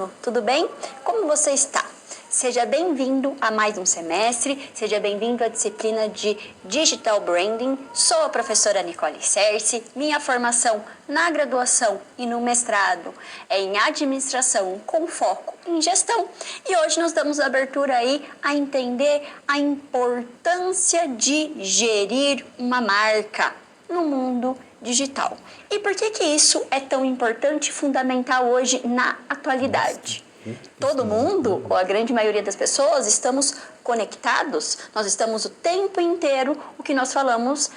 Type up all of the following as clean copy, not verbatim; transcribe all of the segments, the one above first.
aluno, tudo bem? Como você está? Seja bem-vindo a mais um semestre, seja bem-vindo à disciplina de Digital Branding. Sou a professora Nicole Cerci, minha formação na graduação e no mestrado é em administração com foco em gestão. E hoje nós damos abertura aí a entender a importância de gerir uma marca no mundo digital. E por que isso é tão importante e fundamental hoje na atualidade? Todo mundo, ou a grande maioria das pessoas, estamos conectados, nós estamos o tempo inteiro, o que nós falamos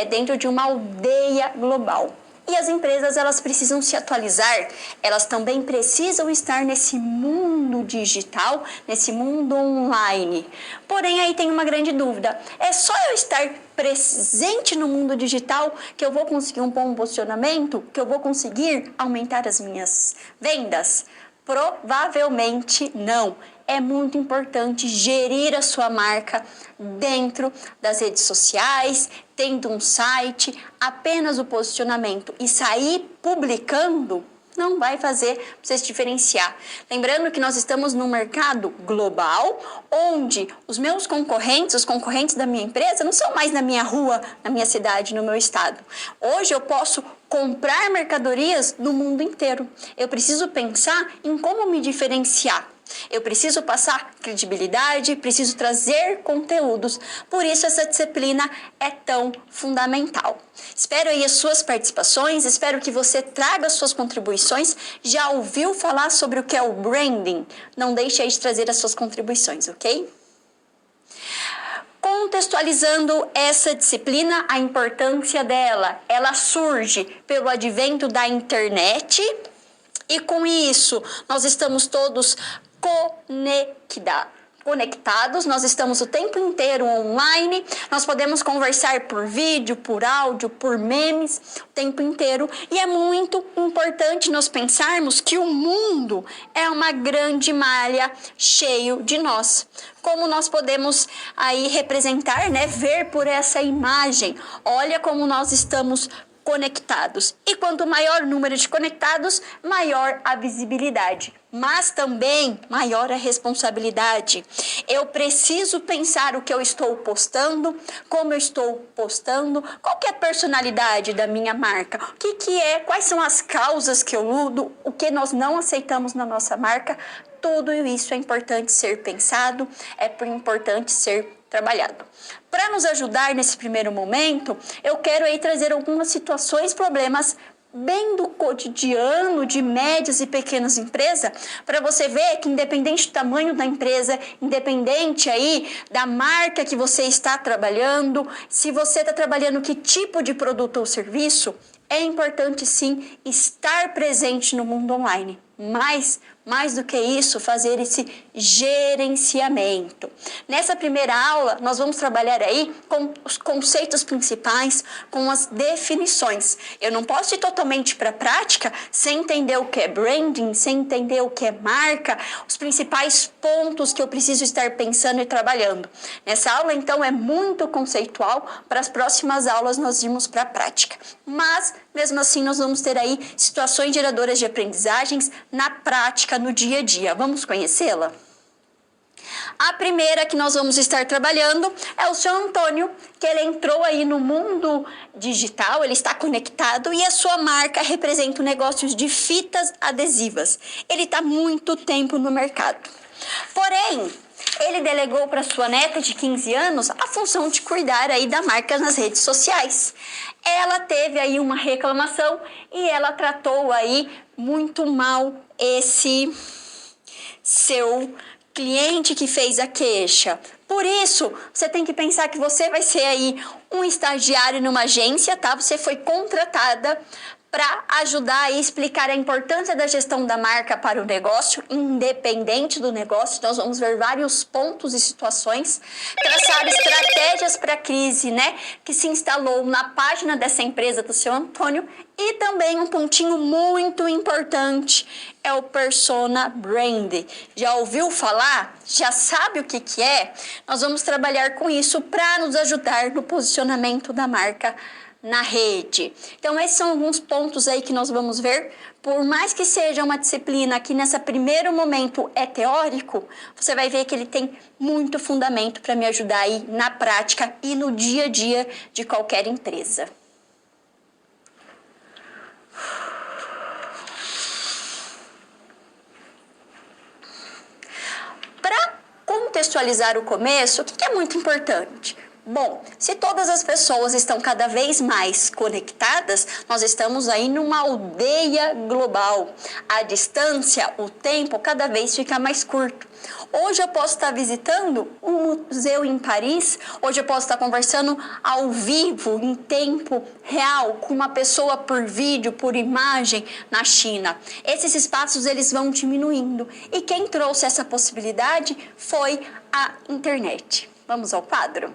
dentro de uma aldeia global. E as empresas, elas precisam se atualizar, elas também precisam estar nesse mundo digital, nesse mundo online. Porém, aí tem uma grande dúvida, é só eu estar presente no mundo digital que eu vou conseguir um bom posicionamento, que eu vou conseguir aumentar as minhas vendas? Provavelmente não. É muito importante gerir a sua marca dentro das redes sociais, tendo um site, apenas o posicionamento e sair publicando não vai fazer você se diferenciar. Lembrando que nós estamos num mercado global, onde os meus concorrentes, os concorrentes da minha empresa, não são mais na minha rua, na minha cidade, no meu estado. Hoje eu posso comprar mercadorias no mundo inteiro. Eu preciso pensar em como me diferenciar. Eu preciso passar credibilidade, preciso trazer conteúdos. Por isso essa disciplina é tão fundamental. Espero aí as suas participações, espero que você traga as suas contribuições. Já ouviu falar sobre o que é o branding? Não deixe aí de trazer as suas contribuições, ok? Contextualizando essa disciplina, a importância dela, ela surge pelo advento da internet e com isso nós estamos todos conectados, nós estamos o tempo inteiro online, nós podemos conversar por vídeo, por áudio, por memes o tempo inteiro e é muito importante nós pensarmos que o mundo é uma grande malha cheio de nós. Como nós podemos aí representar, né, ver por essa imagem, olha como nós estamos conectados. E quanto maior o número de conectados, maior a visibilidade, mas também maior a responsabilidade. Eu preciso pensar o que eu estou postando, como eu estou postando, qual que é a personalidade da minha marca, o que é, quais são as causas que eu luto, o que nós não aceitamos na nossa marca. Tudo isso é importante ser pensado, é importante ser trabalhado. Para nos ajudar nesse primeiro momento, eu quero aí trazer algumas situações, problemas bem do cotidiano de médias e pequenas empresas, para você ver que independente do tamanho da empresa, independente aí da marca que você está trabalhando, se você está trabalhando que tipo de produto ou serviço, é importante sim estar presente no mundo online. Mais do que isso, fazer esse gerenciamento. Nessa primeira aula, nós vamos trabalhar aí com os conceitos principais, com as definições. Eu não posso ir totalmente para a prática sem entender o que é branding, sem entender o que é marca, os principais pontos que eu preciso estar pensando e trabalhando. Nessa aula, então, é muito conceitual, para as próximas aulas nós irmos para a prática. Mas, mesmo assim, nós vamos ter aí situações geradoras de aprendizagens na prática, no dia a dia. Vamos conhecê-la? A primeira que nós vamos estar trabalhando é o seu Antônio, que ele entrou aí no mundo digital, ele está conectado e a sua marca representa negócios de fitas adesivas. Ele está muito tempo no mercado. Porém, ele delegou para sua neta de 15 anos a função de cuidar aí da marca nas redes sociais. Ela teve aí uma reclamação e ela tratou aí muito mal esse seu cliente que fez a queixa. Por isso, você tem que pensar que você vai ser aí um estagiário numa agência, tá? Você foi contratada para ajudar e explicar a importância da gestão da marca para o negócio, independente do negócio. Nós vamos ver vários pontos e situações, traçar estratégias para a crise, né, que se instalou na página dessa empresa do seu Antônio. E também um pontinho muito importante é o Persona Brand. Já ouviu falar? Já sabe o que é? Nós vamos trabalhar com isso para nos ajudar no posicionamento da marca na rede. Então, esses são alguns pontos aí que nós vamos ver. Por mais que seja uma disciplina que nesse primeiro momento é teórico, você vai ver que ele tem muito fundamento para me ajudar aí na prática e no dia a dia de qualquer empresa. Para contextualizar o começo, o que é muito importante? Bom, se todas as pessoas estão cada vez mais conectadas, nós estamos aí numa aldeia global. A distância, o tempo, cada vez fica mais curto. Hoje eu posso estar visitando um museu em Paris, hoje eu posso estar conversando ao vivo, em tempo real, com uma pessoa por vídeo, por imagem na China. Esses espaços eles vão diminuindo. E quem trouxe essa possibilidade foi a internet. Vamos ao quadro?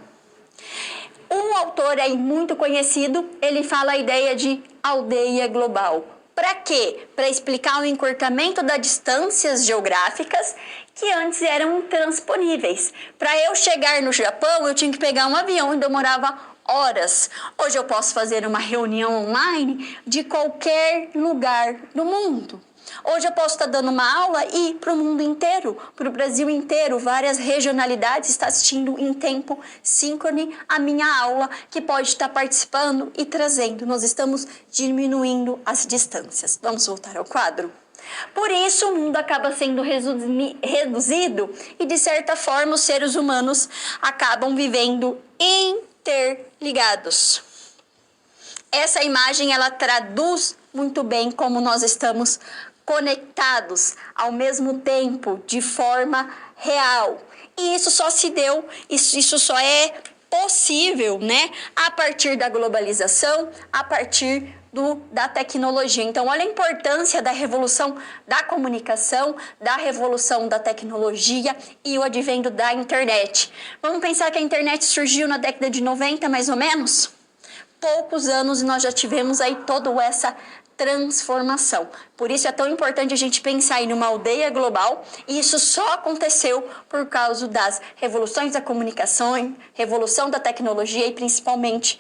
Um autor aí muito conhecido, ele fala a ideia de aldeia global. Para quê? Para explicar o encurtamento das distâncias geográficas que antes eram intransponíveis. Para eu chegar no Japão, eu tinha que pegar um avião e demorava horas. Hoje eu posso fazer uma reunião online de qualquer lugar do mundo. Hoje eu posso estar dando uma aula e para o mundo inteiro, para o Brasil inteiro, várias regionalidades estão assistindo em tempo síncrono a minha aula, que pode estar participando e trazendo. Nós estamos diminuindo as distâncias. Vamos voltar ao quadro? Por isso, o mundo acaba sendo reduzido e, de certa forma, os seres humanos acabam vivendo interligados. Essa imagem, ela traduz muito bem como nós estamos conectados ao mesmo tempo, de forma real. E isso só se deu, isso só é possível, né, a partir da globalização, a partir da tecnologia. Então, olha a importância da revolução da comunicação, da revolução da tecnologia e o advento da internet. Vamos pensar que a internet surgiu na década de 90, mais ou menos? Poucos anos e nós já tivemos aí toda essa transformação. Por isso é tão importante a gente pensar em uma aldeia global, e isso só aconteceu por causa das revoluções da comunicação, revolução da tecnologia e principalmente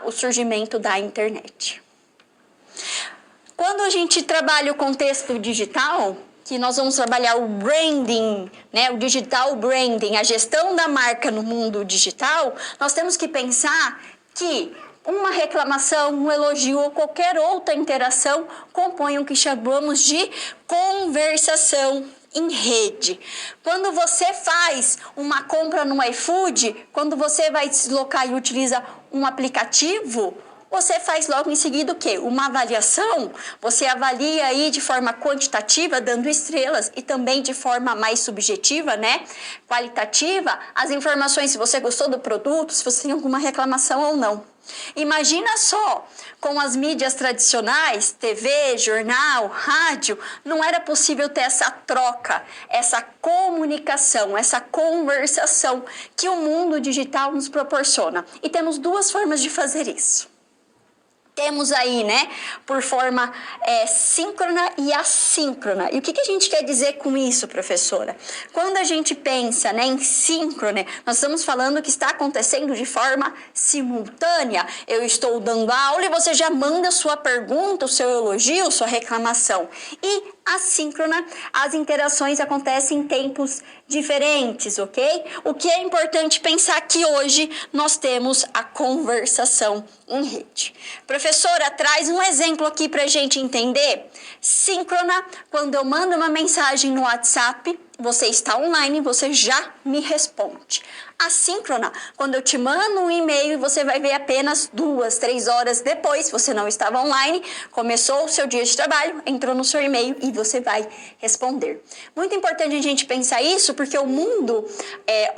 o surgimento da internet. Quando a gente trabalha o contexto digital, que nós vamos trabalhar o branding, né, o digital branding, a gestão da marca no mundo digital, nós temos que pensar que uma reclamação, um elogio ou qualquer outra interação compõem o que chamamos de conversação em rede. Quando você faz uma compra no iFood, quando você vai se deslocar e utiliza um aplicativo, você faz logo em seguida o quê? Uma avaliação. Você avalia aí de forma quantitativa, dando estrelas, e também de forma mais subjetiva, né? Qualitativa, as informações, se você gostou do produto, se você tem alguma reclamação ou não. Imagina só, com as mídias tradicionais, TV, jornal, rádio, não era possível ter essa troca, essa comunicação, essa conversação que o mundo digital nos proporciona. E temos duas formas de fazer isso. Temos aí, né, por forma síncrona e assíncrona. E o que a gente quer dizer com isso, professora? Quando a gente pensa, né, em síncrona, nós estamos falando que está acontecendo de forma simultânea. Eu estou dando aula e você já manda sua pergunta, o seu elogio, sua reclamação. E assíncrona, as interações acontecem em tempos diferentes, ok? O que é importante pensar que hoje nós temos a conversação em rede. Professora, traz um exemplo aqui para a gente entender. Síncrona, quando eu mando uma mensagem no WhatsApp, você está online, você já me responde. Assíncrona, quando eu te mando um e-mail e você vai ver apenas 2, 3 horas depois, você não estava online, começou o seu dia de trabalho, entrou no seu e-mail e você vai responder. Muito importante a gente pensar isso, porque o mundo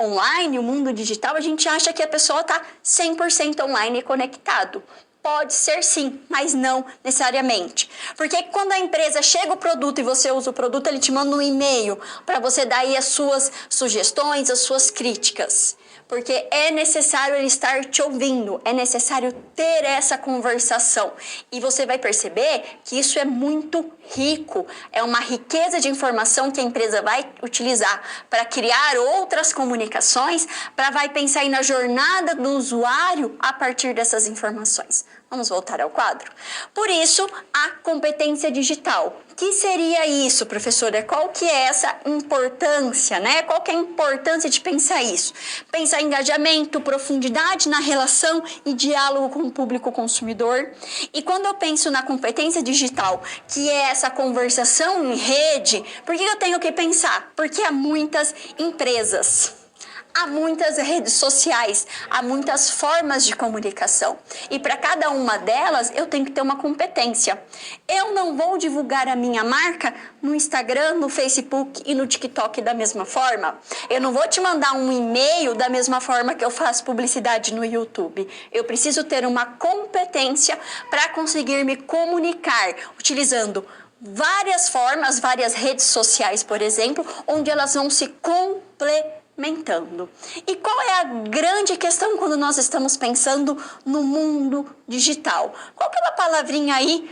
online, o mundo digital, a gente acha que a pessoa está 100% online e conectado. Pode ser sim, mas não necessariamente. Porque quando a empresa chega o produto e você usa o produto, ele te manda um e-mail para você dar aí as suas sugestões, as suas críticas. Porque é necessário ele estar te ouvindo, é necessário ter essa conversação. E você vai perceber que isso é muito rico, é uma riqueza de informação que a empresa vai utilizar para criar outras comunicações, vai pensar aí na jornada do usuário a partir dessas informações. Vamos voltar ao quadro? Por isso, a competência digital. O que seria isso, professora? Qual que é essa importância, né? Qual que é a importância de pensar isso? Pensar em engajamento, profundidade na relação e diálogo com o público consumidor. E quando eu penso na competência digital, que é essa conversação em rede, por que eu tenho que pensar? Porque há muitas empresas. Há muitas redes sociais, há muitas formas de comunicação. E para cada uma delas, eu tenho que ter uma competência. Eu não vou divulgar a minha marca no Instagram, no Facebook e no TikTok da mesma forma. Eu não vou te mandar um e-mail da mesma forma que eu faço publicidade no YouTube. Eu preciso ter uma competência para conseguir me comunicar utilizando várias formas, várias redes sociais, por exemplo, onde elas vão se complementar. E qual é a grande questão quando nós estamos pensando no mundo digital? Qual que é uma palavrinha aí,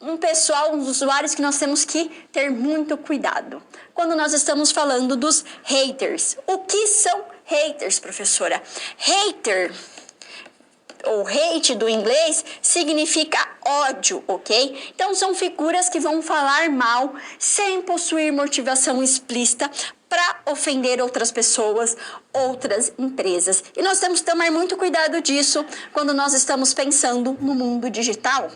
um pessoal, uns usuários que nós temos que ter muito cuidado? Quando nós estamos falando dos haters. O que são haters, professora? Hater, ou hate do inglês, significa ódio, ok? Então são figuras que vão falar mal sem possuir motivação explícita para ofender outras pessoas, outras empresas. E nós temos que tomar muito cuidado disso quando nós estamos pensando no mundo digital.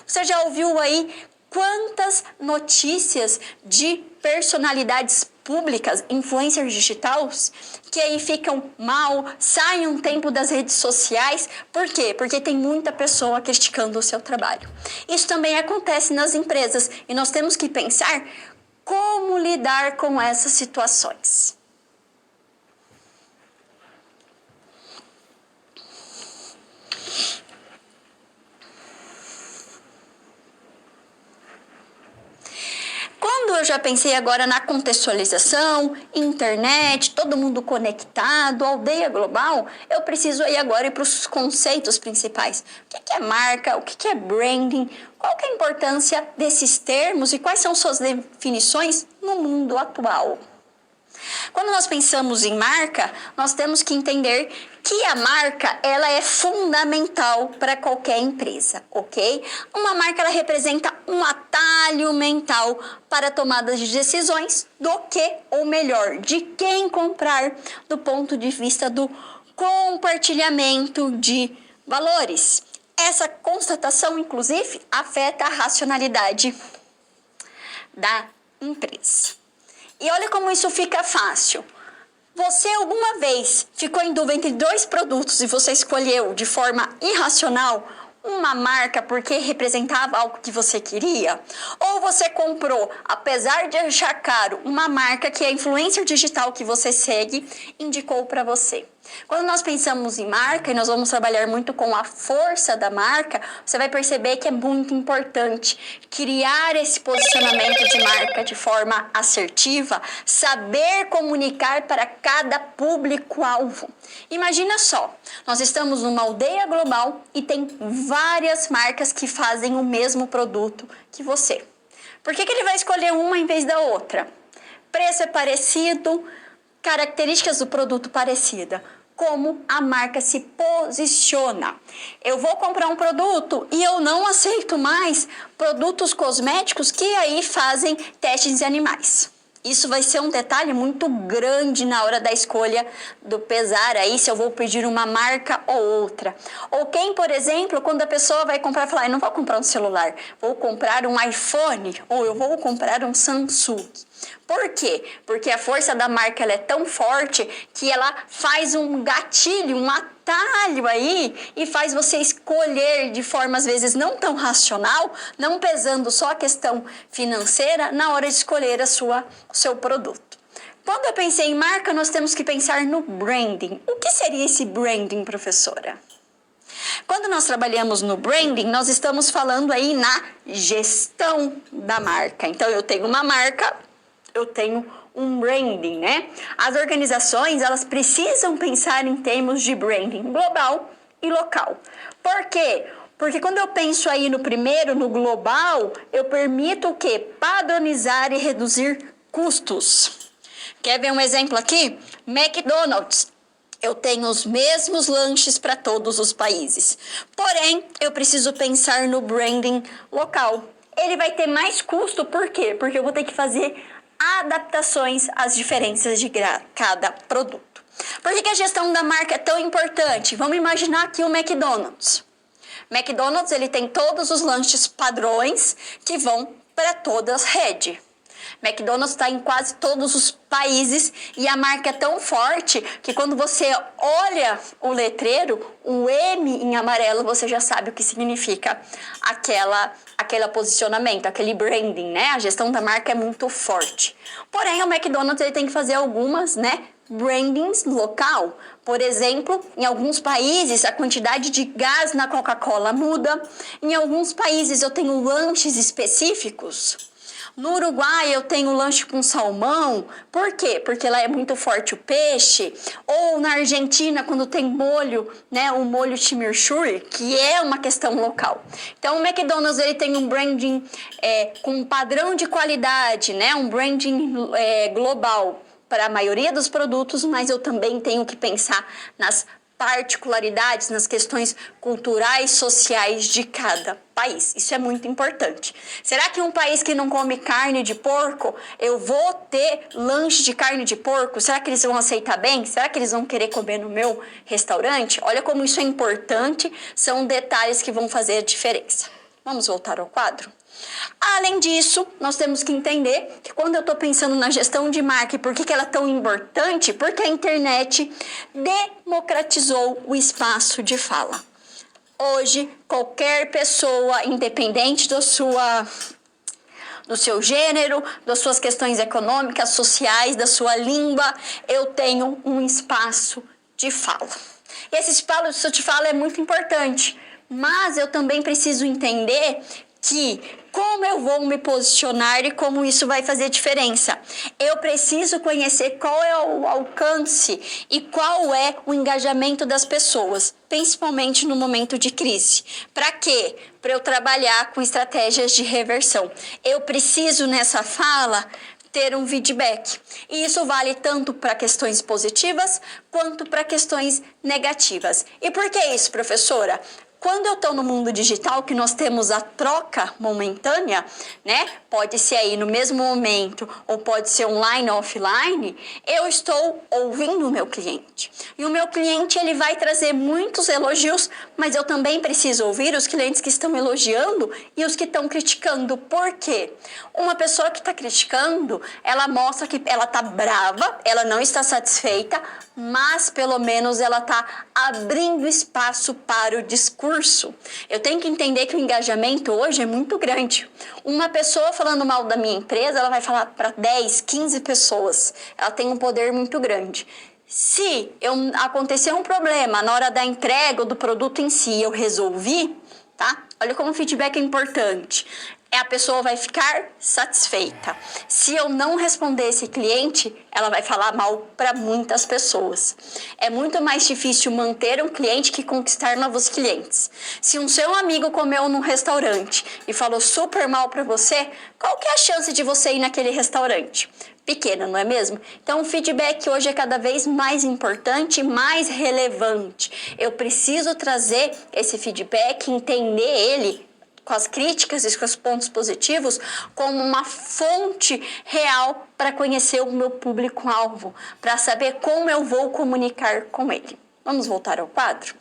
Você já ouviu aí quantas notícias de personalidades públicas, influencers digitais, que aí ficam mal, saem um tempo das redes sociais? Por quê? Porque tem muita pessoa criticando o seu trabalho. Isso também acontece nas empresas e nós temos que pensar como lidar com essas situações. Quando eu já pensei agora na contextualização, internet, todo mundo conectado, aldeia global, eu preciso aí agora ir para os conceitos principais. O que é marca? O que é branding? Qual que é a importância desses termos e quais são suas definições no mundo atual? Quando nós pensamos em marca, nós temos que entender que a marca ela é fundamental para qualquer empresa, ok? Uma marca ela representa um atalho mental para tomadas de decisões do que, ou melhor, de quem comprar, do ponto de vista do compartilhamento de valores. Essa constatação, inclusive, afeta a racionalidade da empresa. E olha como isso fica fácil. Você alguma vez ficou em dúvida entre dois produtos e você escolheu de forma irracional uma marca porque representava algo que você queria? Ou você comprou, apesar de achar caro, uma marca que a influencer digital que você segue indicou para você? Quando nós pensamos em marca, e nós vamos trabalhar muito com a força da marca, você vai perceber que é muito importante criar esse posicionamento de marca de forma assertiva, saber comunicar para cada público-alvo. Imagina só, nós estamos numa aldeia global e tem várias marcas que fazem o mesmo produto que você. Por que ele vai escolher uma em vez da outra? Preço é parecido, características do produto parecida. Como a marca se posiciona. Eu vou comprar um produto e eu não aceito mais produtos cosméticos que aí fazem testes em animais. Isso vai ser um detalhe muito grande na hora da escolha do pesar aí, se eu vou pedir uma marca ou outra. Ou quem, por exemplo, quando a pessoa vai comprar, falar, eu não vou comprar um celular, vou comprar um iPhone ou eu vou comprar um Samsung. Por quê? Porque a força da marca ela é tão forte que ela faz um gatilho, um atalho aí e faz você escolher de forma às vezes não tão racional, não pesando só a questão financeira na hora de escolher o seu produto. Quando eu pensei em marca, nós temos que pensar no branding. O que seria esse branding, professora? Quando nós trabalhamos no branding, nós estamos falando aí na gestão da marca. Então, eu tenho uma marca, eu tenho um branding, né? As organizações, elas precisam pensar em termos de branding global e local. Por quê? Porque quando eu penso aí no primeiro, no global, eu permito o quê? Padronizar e reduzir custos. Quer ver um exemplo aqui? McDonald's. Eu tenho os mesmos lanches para todos os países. Porém, eu preciso pensar no branding local. Ele vai ter mais custo, por quê? Porque eu vou ter que fazer adaptações às diferenças de cada produto. Por que a gestão da marca é tão importante? Vamos imaginar aqui o McDonald's. McDonald's ele tem todos os lanches padrões que vão para todas as redes. McDonald's está em quase todos os países e a marca é tão forte que quando você olha o letreiro, o M em amarelo, você já sabe o que significa aquele posicionamento, aquele branding, né? A gestão da marca é muito forte. Porém, o McDonald's ele tem que fazer algumas, né, brandings local. Por exemplo, em alguns países a quantidade de gás na Coca-Cola muda. Em alguns países eu tenho lanches específicos. No Uruguai eu tenho lanche com salmão. Por quê? Porque lá é muito forte o peixe. Ou na Argentina, quando tem molho, né, o molho chimichurri, que é uma questão local. Então o McDonald's ele tem um branding com um padrão de qualidade, né, um branding global para a maioria dos produtos, mas eu também tenho que pensar nas particularidades, nas questões culturais, sociais de cada país. Isso é muito importante. Será que um país que não come carne de porco, eu vou ter lanche de carne de porco? Será que eles vão aceitar bem? Será que eles vão querer comer no meu restaurante? Olha como isso é importante, são detalhes que vão fazer a diferença. Vamos voltar ao quadro? Além disso, nós temos que entender que quando eu estou pensando na gestão de marca e por que ela é tão importante, porque a internet democratizou o espaço de fala. Hoje, qualquer pessoa, independente do seu gênero, das suas questões econômicas, sociais, da sua língua, eu tenho um espaço de fala. E esse espaço de fala é muito importante, mas eu também preciso entender que como eu vou me posicionar e como isso vai fazer diferença. Eu preciso conhecer qual é o alcance e qual é o engajamento das pessoas, principalmente no momento de crise. Para quê? Para eu trabalhar com estratégias de reversão. Eu preciso nessa fala ter um feedback. E isso vale tanto para questões positivas quanto para questões negativas. E por que isso, professora? Quando eu estou no mundo digital, que nós temos a troca momentânea, né? Pode ser aí no mesmo momento ou pode ser online ou offline, eu estou ouvindo o meu cliente. E o meu cliente ele vai trazer muitos elogios, mas eu também preciso ouvir os clientes que estão elogiando e os que estão criticando. Por quê? Uma pessoa que está criticando, ela mostra que ela está brava, ela não está satisfeita, mas pelo menos ela está abrindo espaço para o discurso. Eu tenho que entender que o engajamento hoje é muito grande. Uma pessoa falando mal da minha empresa, ela vai falar para 10, 15 pessoas. Ela tem um poder muito grande. Se acontecer um problema na hora da entrega do produto em si, eu resolvi, tá? Olha como o feedback é importante. A pessoa vai ficar satisfeita. Se eu não responder esse cliente, ela vai falar mal para muitas pessoas. É muito mais difícil manter um cliente que conquistar novos clientes. Se um seu amigo comeu num restaurante e falou super mal para você, qual que é a chance de você ir naquele restaurante? Pequena, não é mesmo? Então, o feedback hoje é cada vez mais importante, mais relevante. Eu preciso trazer esse feedback, entender ele com as críticas e com os pontos positivos como uma fonte real para conhecer o meu público-alvo, para saber como eu vou comunicar com ele. Vamos voltar ao quadro?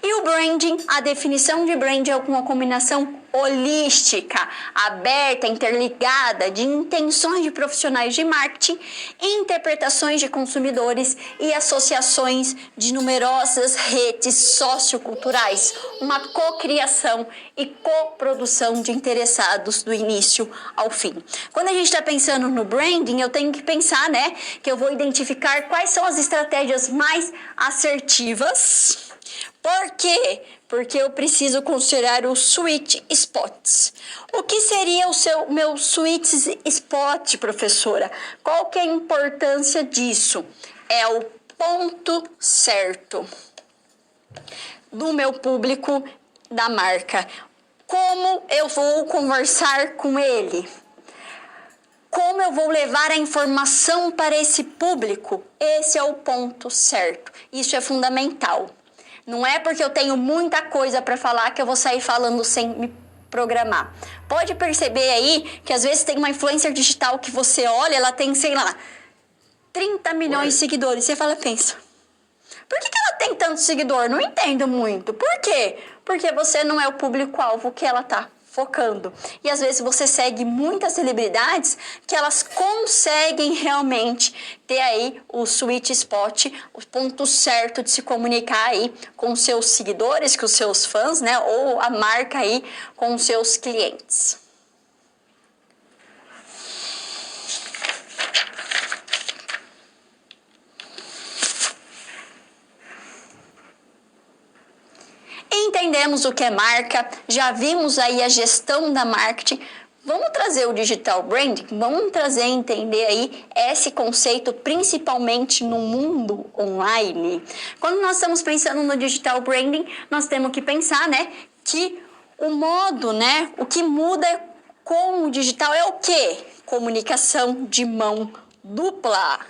E o branding, a definição de branding é uma combinação holística, aberta, interligada de intenções de profissionais de marketing, interpretações de consumidores e associações de numerosas redes socioculturais, uma cocriação e coprodução de interessados do início ao fim. Quando a gente está pensando no branding, eu tenho que pensar, né, que eu vou identificar quais são as estratégias mais assertivas. Por quê? Porque eu preciso considerar os sweet spots. O que seria o meu sweet spot, professora? Qual que é a importância disso? É o ponto certo do meu público da marca. Como eu vou conversar com ele? Como eu vou levar a informação para esse público? Esse é o ponto certo. Isso é fundamental. Não é porque eu tenho muita coisa para falar que eu vou sair falando sem me programar. Pode perceber aí que às vezes tem uma influencer digital que você olha, ela tem, sei lá, 30 milhões de seguidores. Você fala, pensa, por que ela tem tanto seguidor? Não entendo muito. Por quê? Porque você não é o público-alvo que ela tá focando. E às vezes você segue muitas celebridades que elas conseguem realmente ter aí o sweet spot, o ponto certo de se comunicar aí com os seus seguidores, com os seus fãs, né? Ou a marca aí com os seus clientes. Entendemos o que é marca, já vimos aí a gestão da marketing. Vamos trazer o digital branding, vamos trazer entender aí esse conceito principalmente no mundo online. Quando nós estamos pensando no digital branding, nós temos que pensar, né, que o modo, né, o que muda com o digital é o quê? Comunicação de mão dupla.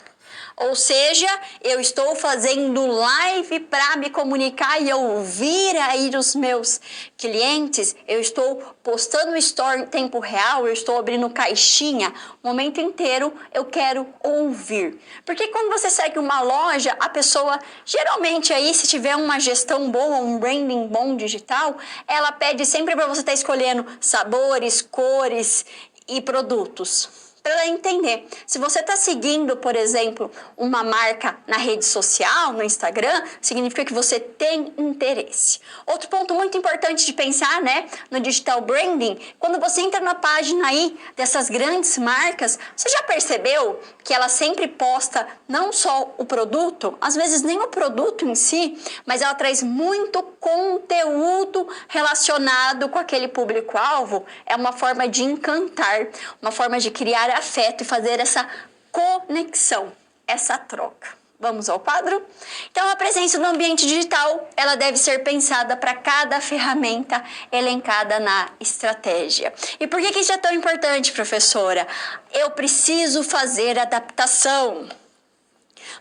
Ou seja, eu estou fazendo live para me comunicar e ouvir aí os meus clientes. Eu estou postando story em tempo real, eu estou abrindo caixinha. O momento inteiro eu quero ouvir. Porque quando você segue uma loja, a pessoa, geralmente aí, se tiver uma gestão boa, um branding bom digital, ela pede sempre para você estar escolhendo sabores, cores e produtos. Para ela entender. Se você está seguindo, por exemplo, uma marca na rede social, no Instagram, significa que você tem interesse. Outro ponto muito importante de pensar, né, no digital branding, quando você entra na página aí dessas grandes marcas, você já percebeu que ela sempre posta não só o produto, às vezes nem o produto em si, mas ela traz muito conteúdo relacionado com aquele público-alvo? É uma forma de encantar, uma forma de criar afeto e fazer essa conexão, essa troca. Vamos ao quadro? Então, a presença no ambiente digital, ela deve ser pensada para cada ferramenta elencada na estratégia. E por que isso é tão importante, professora? Eu preciso fazer adaptação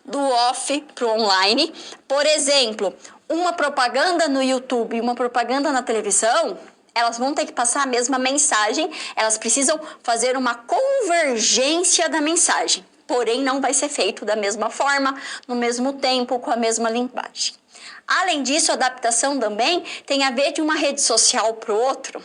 do off para o online. Por exemplo, uma propaganda no YouTube e uma propaganda na televisão, elas vão ter que passar a mesma mensagem, elas precisam fazer uma convergência da mensagem, porém não vai ser feito da mesma forma, no mesmo tempo, com a mesma linguagem. Além disso, a adaptação também tem a ver de uma rede social para o outro.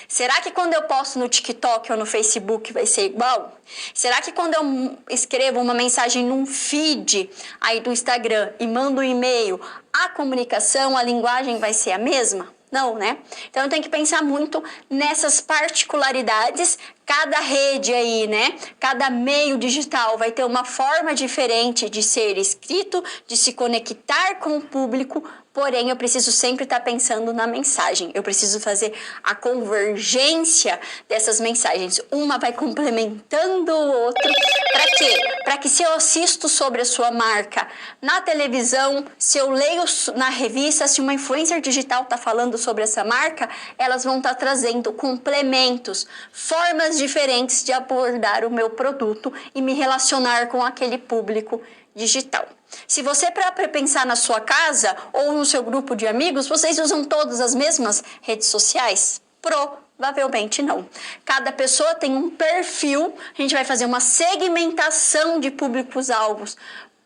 Será que quando eu posto no TikTok ou no Facebook vai ser igual? Será que quando eu escrevo uma mensagem num feed aí do Instagram e mando um e-mail, a comunicação, a linguagem vai ser a mesma? Não, né? Então eu tenho que pensar muito nessas particularidades. Cada rede aí, né? Cada meio digital vai ter uma forma diferente de ser escrito, de se conectar com o público, porém eu preciso sempre estar pensando na mensagem. Eu preciso fazer a convergência dessas mensagens. Uma vai complementando o outro. Para quê? Para que se eu assisto sobre a sua marca na televisão, se eu leio na revista, se uma influencer digital está falando sobre essa marca, elas vão estar trazendo complementos, formas diferentes de abordar o meu produto e me relacionar com aquele público digital. Se você para pensar na sua casa ou no seu grupo de amigos, vocês usam todas as mesmas redes sociais? Provavelmente não. Cada pessoa tem um perfil, a gente vai fazer uma segmentação de públicos-alvos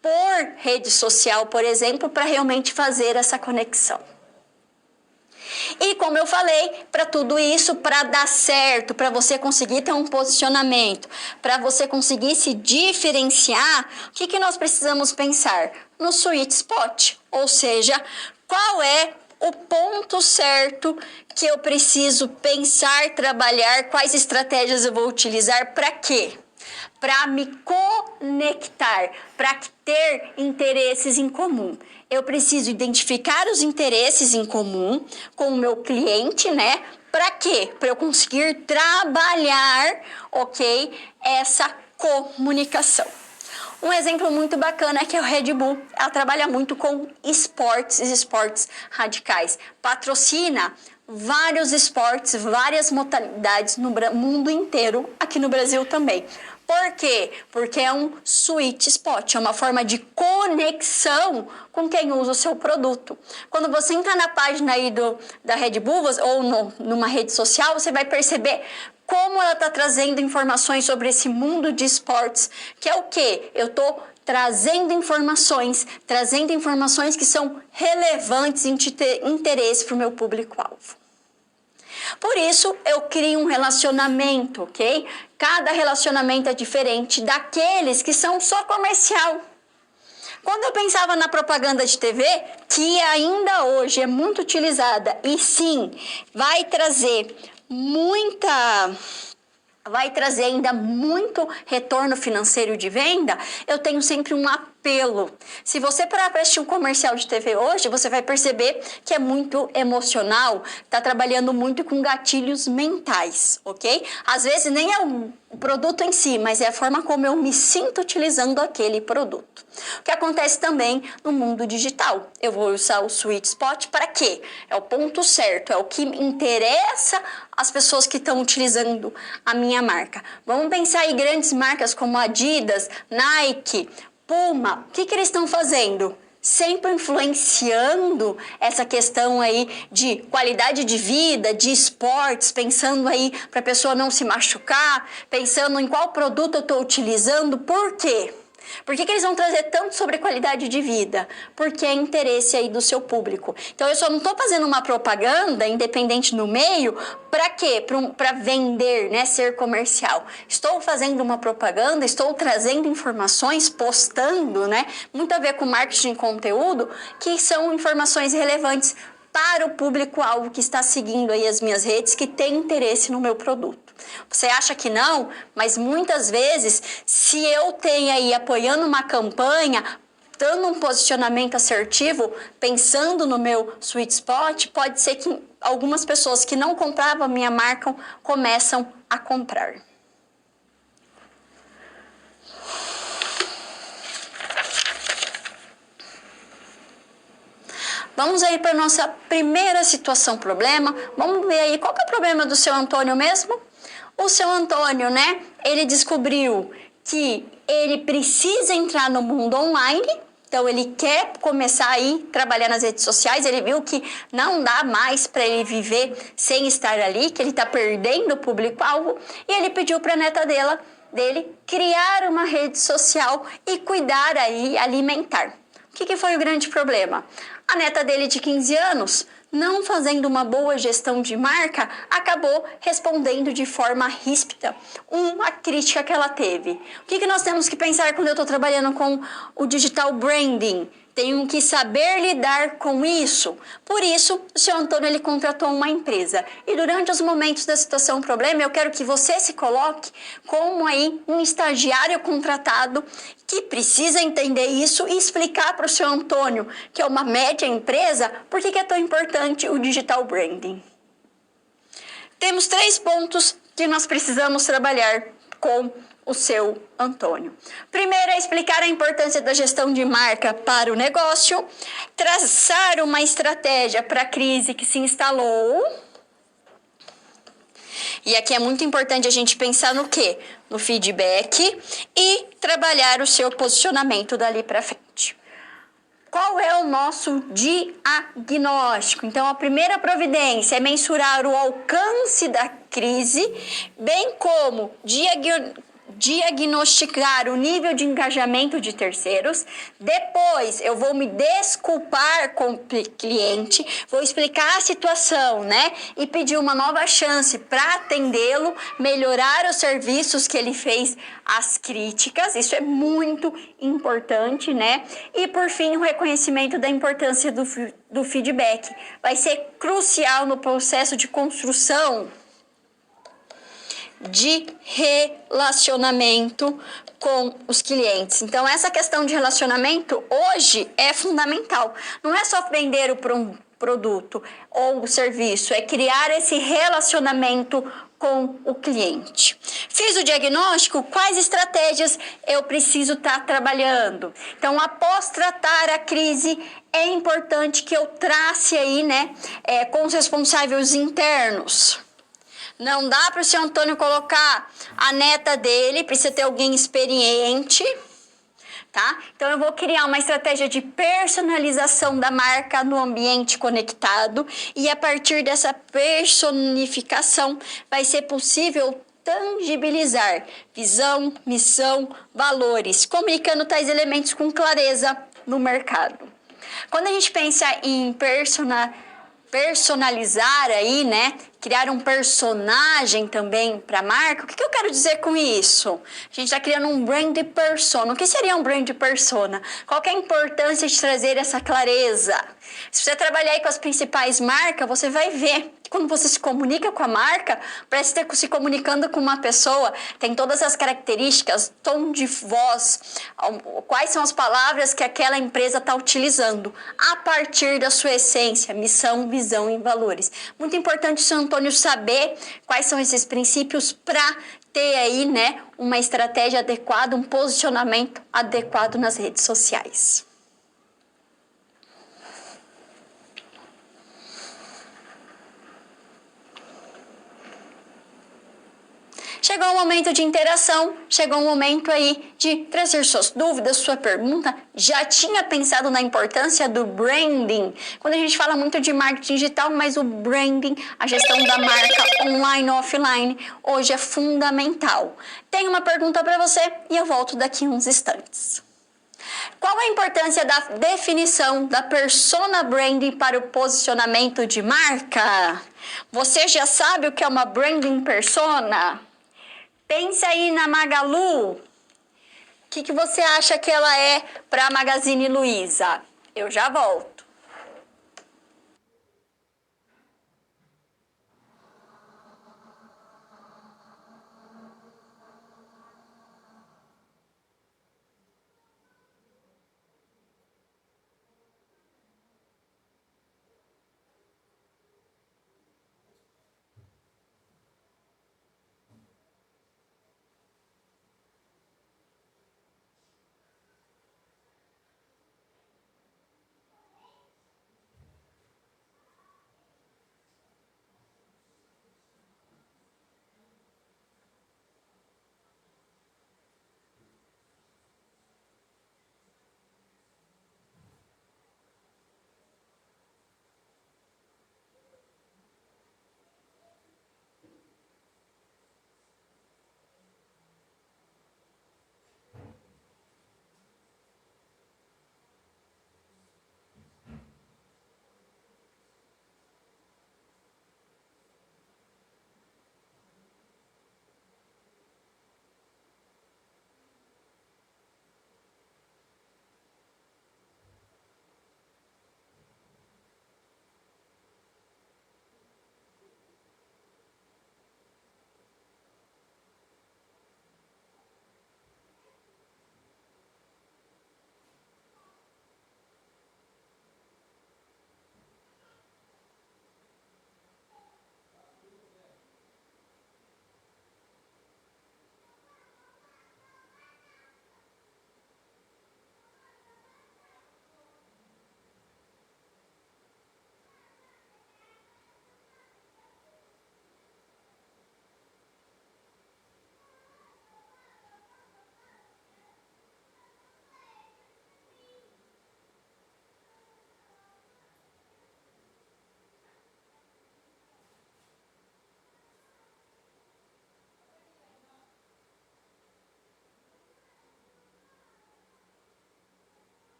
por rede social, por exemplo, para realmente fazer essa conexão. E como eu falei, para tudo isso, para dar certo, para você conseguir ter um posicionamento, para você conseguir se diferenciar, o que nós precisamos pensar? No sweet spot, ou seja, qual é o ponto certo que eu preciso pensar, trabalhar, quais estratégias eu vou utilizar, para quê? Para me conectar, para ter interesses em comum. Eu preciso identificar os interesses em comum com o meu cliente, né? Para quê? Para eu conseguir trabalhar, ok? Essa comunicação. Um exemplo muito bacana é que a Red Bull, ela trabalha muito com esportes radicais. Patrocina vários esportes, várias modalidades no mundo inteiro, aqui no Brasil também. Por quê? Porque é um sweet spot, é uma forma de conexão com quem usa o seu produto. Quando você entra na página aí da Red Bull ou numa rede social, você vai perceber como ela está trazendo informações sobre esse mundo de esportes, que é o quê? Eu estou trazendo informações que são relevantes e de interesse para o meu público-alvo. Por isso, eu crio um relacionamento, ok? Cada relacionamento é diferente daqueles que são só comercial. Quando eu pensava na propaganda de TV, que ainda hoje é muito utilizada e sim, vai trazer ainda muito retorno financeiro de venda, eu tenho sempre um apelo. Se você parar para assistir um comercial de TV hoje, você vai perceber que é muito emocional, está trabalhando muito com gatilhos mentais, ok? Às vezes nem é o produto em si, mas é a forma como eu me sinto utilizando aquele produto. O que acontece também no mundo digital. Eu vou usar o sweet spot para quê? É o ponto certo, é o que interessa às pessoas que estão utilizando a minha marca. Vamos pensar em grandes marcas como Adidas, Nike, Puma. O que eles estão fazendo? Sempre influenciando essa questão aí de qualidade de vida, de esportes, pensando aí para a pessoa não se machucar, pensando em qual produto eu estou utilizando. Por quê? Por que eles vão trazer tanto sobre qualidade de vida? Porque é interesse aí do seu público. Então, eu só não estou fazendo uma propaganda, independente no meio, para quê? Para vender, né? Ser comercial. Estou fazendo uma propaganda, estou trazendo informações, postando, né? Muito a ver com marketing de conteúdo, que são informações relevantes para o público-alvo que está seguindo aí as minhas redes, que tem interesse no meu produto. Você acha que não? Mas muitas vezes, se eu tenho aí apoiando uma campanha, dando um posicionamento assertivo, pensando no meu sweet spot, pode ser que algumas pessoas que não compravam a minha marca começam a comprar. Vamos aí para a nossa primeira situação, problema. Vamos ver aí qual que é o problema do seu Antônio mesmo? O seu Antônio, né? Ele descobriu que ele precisa entrar no mundo online. Então, ele quer começar aí trabalhar nas redes sociais. Ele viu que não dá mais para ele viver sem estar ali, que ele está perdendo o público-alvo. E ele pediu para a neta dele criar uma rede social e cuidar aí, alimentar. O que foi o grande problema? A neta dele de 15 anos, não fazendo uma boa gestão de marca, acabou respondendo de forma ríspida uma crítica que ela teve. O que nós temos que pensar quando eu estou trabalhando com o digital branding? Tenho que saber lidar com isso. Por isso, o seu Antônio ele contratou uma empresa. E durante os momentos da situação problema, eu quero que você se coloque como aí um estagiário contratado que precisa entender isso e explicar para o seu Antônio, que é uma média empresa, por que é tão importante o digital branding. Temos 3 pontos que nós precisamos trabalhar com o seu Antônio. Primeiro é explicar a importância da gestão de marca para o negócio, traçar uma estratégia para a crise que se instalou. E aqui é muito importante a gente pensar no quê? No feedback e trabalhar o seu posicionamento dali para frente. Qual é o nosso diagnóstico? Então, a primeira providência é mensurar o alcance da crise, bem como diagnosticar o nível de engajamento de terceiros. Depois, eu vou me desculpar com o cliente, vou explicar a situação, né? E pedir uma nova chance para atendê-lo, melhorar os serviços que ele fez, as críticas. Isso é muito importante, né? E, por fim, o reconhecimento da importância do feedback. Vai ser crucial no processo de construção de relacionamento com os clientes. Então, essa questão de relacionamento hoje é fundamental. Não é só vender o produto ou o serviço, é criar esse relacionamento com o cliente. Fiz o diagnóstico, quais estratégias eu preciso estar trabalhando? Então, após tratar a crise, é importante que eu trace aí, né, com os responsáveis internos, Não dá para o seu Antônio colocar a neta dele, precisa ter alguém experiente, tá? Então eu vou criar uma estratégia de personalização da marca no ambiente conectado e a partir dessa personificação vai ser possível tangibilizar visão, missão, valores, comunicando tais elementos com clareza no mercado. Quando a gente pensa em personalizar aí, né? Criar um personagem também para a marca. O que eu quero dizer com isso? A gente está criando um brand persona. O que seria um brand persona? Qual que é a importância de trazer essa clareza? Se você trabalhar aí com as principais marcas, você vai ver que quando você se comunica com a marca, parece estar se comunicando com uma pessoa, tem todas as características, tom de voz, quais são as palavras que aquela empresa está utilizando, a partir da sua essência, missão, visão e valores. Muito importante o seu Antônio saber quais são esses princípios para ter aí, né, uma estratégia adequada, um posicionamento adequado nas redes sociais. Chegou o momento de interação, chegou o momento aí de trazer suas dúvidas, sua pergunta. Já tinha pensado na importância do branding? Quando a gente fala muito de marketing digital, mas o branding, a gestão da marca online ou offline, hoje é fundamental. Tenho uma pergunta para você e eu volto daqui uns instantes. Qual a importância da definição da persona branding para o posicionamento de marca? Você já sabe o que é uma branding persona? Pensa aí na Magalu. O que você acha que ela é para a Magazine Luiza? Eu já volto.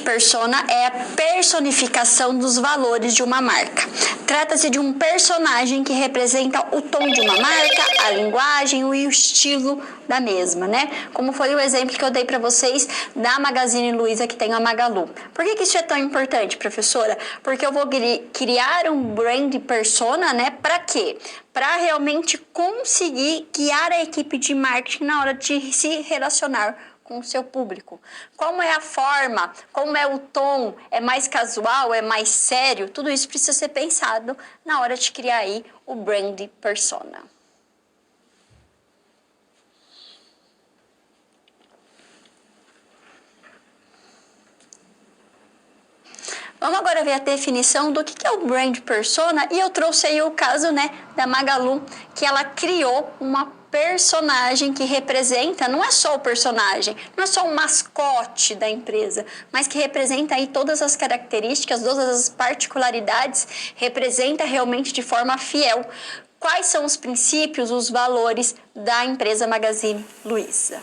Persona é a personificação dos valores de uma marca. Trata-se de um personagem que representa o tom de uma marca, a linguagem e o estilo da mesma, né? Como foi o exemplo que eu dei para vocês da Magazine Luiza que tem a Magalu. Por que isso é tão importante, professora? Porque eu vou criar um brand persona, né? Para quê? Para realmente conseguir guiar a equipe de marketing na hora de se relacionar com o seu público. Como é a forma, como é o tom, é mais casual, é mais sério, tudo isso precisa ser pensado na hora de criar aí o brand persona. Vamos agora ver a definição do que é o brand persona, e eu trouxe aí o caso, né, da Magalu, que ela criou uma personagem que representa, não é só o personagem, não é só o mascote da empresa, mas que representa aí todas as características, todas as particularidades, representa realmente de forma fiel quais são os princípios, os valores da empresa Magazine Luiza.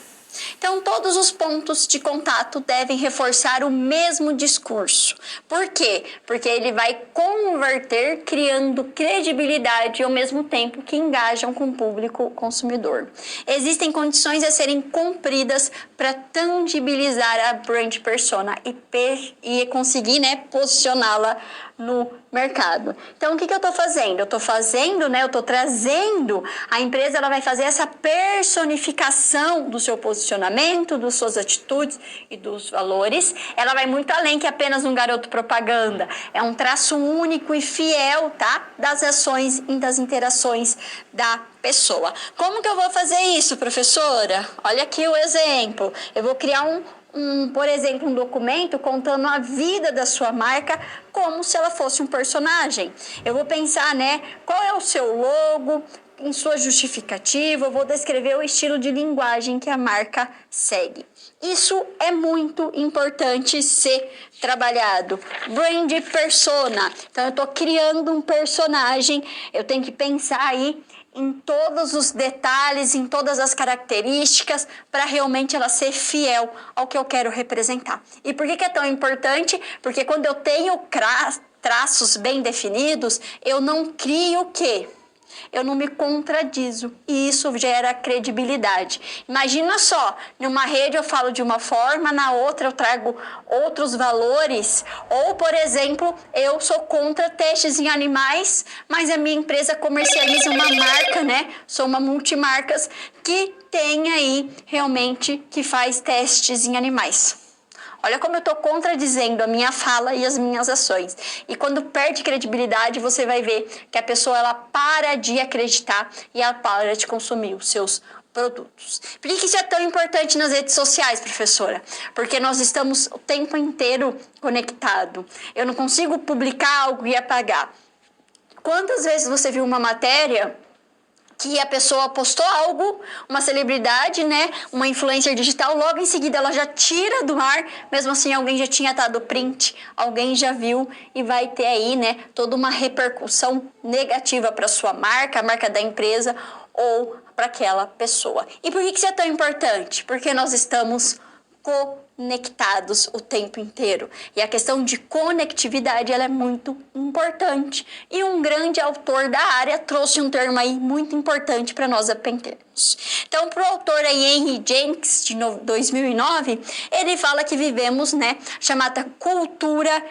Então, todos os pontos de contato devem reforçar o mesmo discurso. Por quê? Porque ele vai converter, criando credibilidade ao mesmo tempo que engajam com o público consumidor. Existem condições a serem cumpridas para tangibilizar a brand persona e conseguir, né, posicioná-la no mercado. Então, o que eu estou fazendo? Eu estou trazendo, a empresa ela vai fazer essa personificação do seu posicionamento, das suas atitudes e dos valores. Ela vai muito além que apenas um garoto propaganda. É um traço único e fiel, tá? Das ações e das interações da pessoa. Como que eu vou fazer isso, professora? Olha aqui o exemplo. Eu vou criar por exemplo, um documento contando a vida da sua marca como se ela fosse um personagem. Eu vou pensar, né, qual é o seu logo, em sua justificativa, eu vou descrever o estilo de linguagem que a marca segue. Isso é muito importante ser trabalhado. Brand persona. Então, eu estou criando um personagem, eu tenho que pensar aí em todos os detalhes, em todas as características, para realmente ela ser fiel ao que eu quero representar. E por que é tão importante? Porque quando eu tenho traços bem definidos, eu não crio o quê? Eu não me contradizo e isso gera credibilidade. Imagina só, numa rede eu falo de uma forma, na outra eu trago outros valores, ou por exemplo, eu sou contra testes em animais, mas a minha empresa comercializa uma marca, né? Sou uma multimarcas que tem aí realmente que faz testes em animais. Olha como eu estou contradizendo a minha fala e as minhas ações. E quando perde credibilidade, você vai ver que a pessoa ela para de acreditar e ela para de consumir os seus produtos. Por que isso é tão importante nas redes sociais, professora? Porque nós estamos o tempo inteiro conectados. Eu não consigo publicar algo e apagar. Quantas vezes você viu uma matéria que a pessoa postou algo, uma celebridade, né, uma influencer digital, logo em seguida ela já tira do ar, mesmo assim alguém já tinha dado print, alguém já viu e vai ter aí, né, toda uma repercussão negativa para sua marca, a marca da empresa ou para aquela pessoa. E por que isso é tão importante? Porque nós estamos conectados o tempo inteiro. E a questão de conectividade ela é muito importante. E um grande autor da área trouxe um termo aí muito importante para nós aprendermos. Então, para o autor aí, Henry Jenks, de 2009, ele fala que vivemos, né, chamada cultura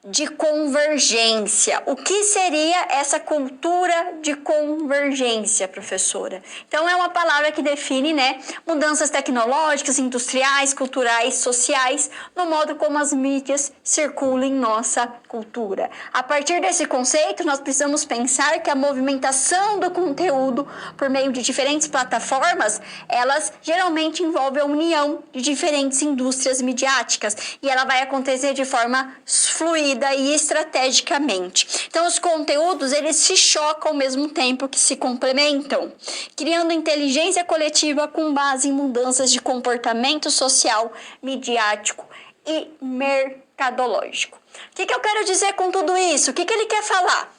de convergência. O que seria essa cultura de convergência, professora? Então, é uma palavra que define, né, mudanças tecnológicas, industriais, culturais, sociais, no modo como as mídias circulam em nossa cultura. A partir desse conceito, nós precisamos pensar que a movimentação do conteúdo por meio de diferentes plataformas, elas geralmente envolvem a união de diferentes indústrias midiáticas e ela vai acontecer de forma fluida e estrategicamente. Então, os conteúdos, eles se chocam ao mesmo tempo que se complementam, criando inteligência coletiva com base em mudanças de comportamento social, midiático e mercadológico. O que eu quero dizer com tudo isso? O que ele quer falar?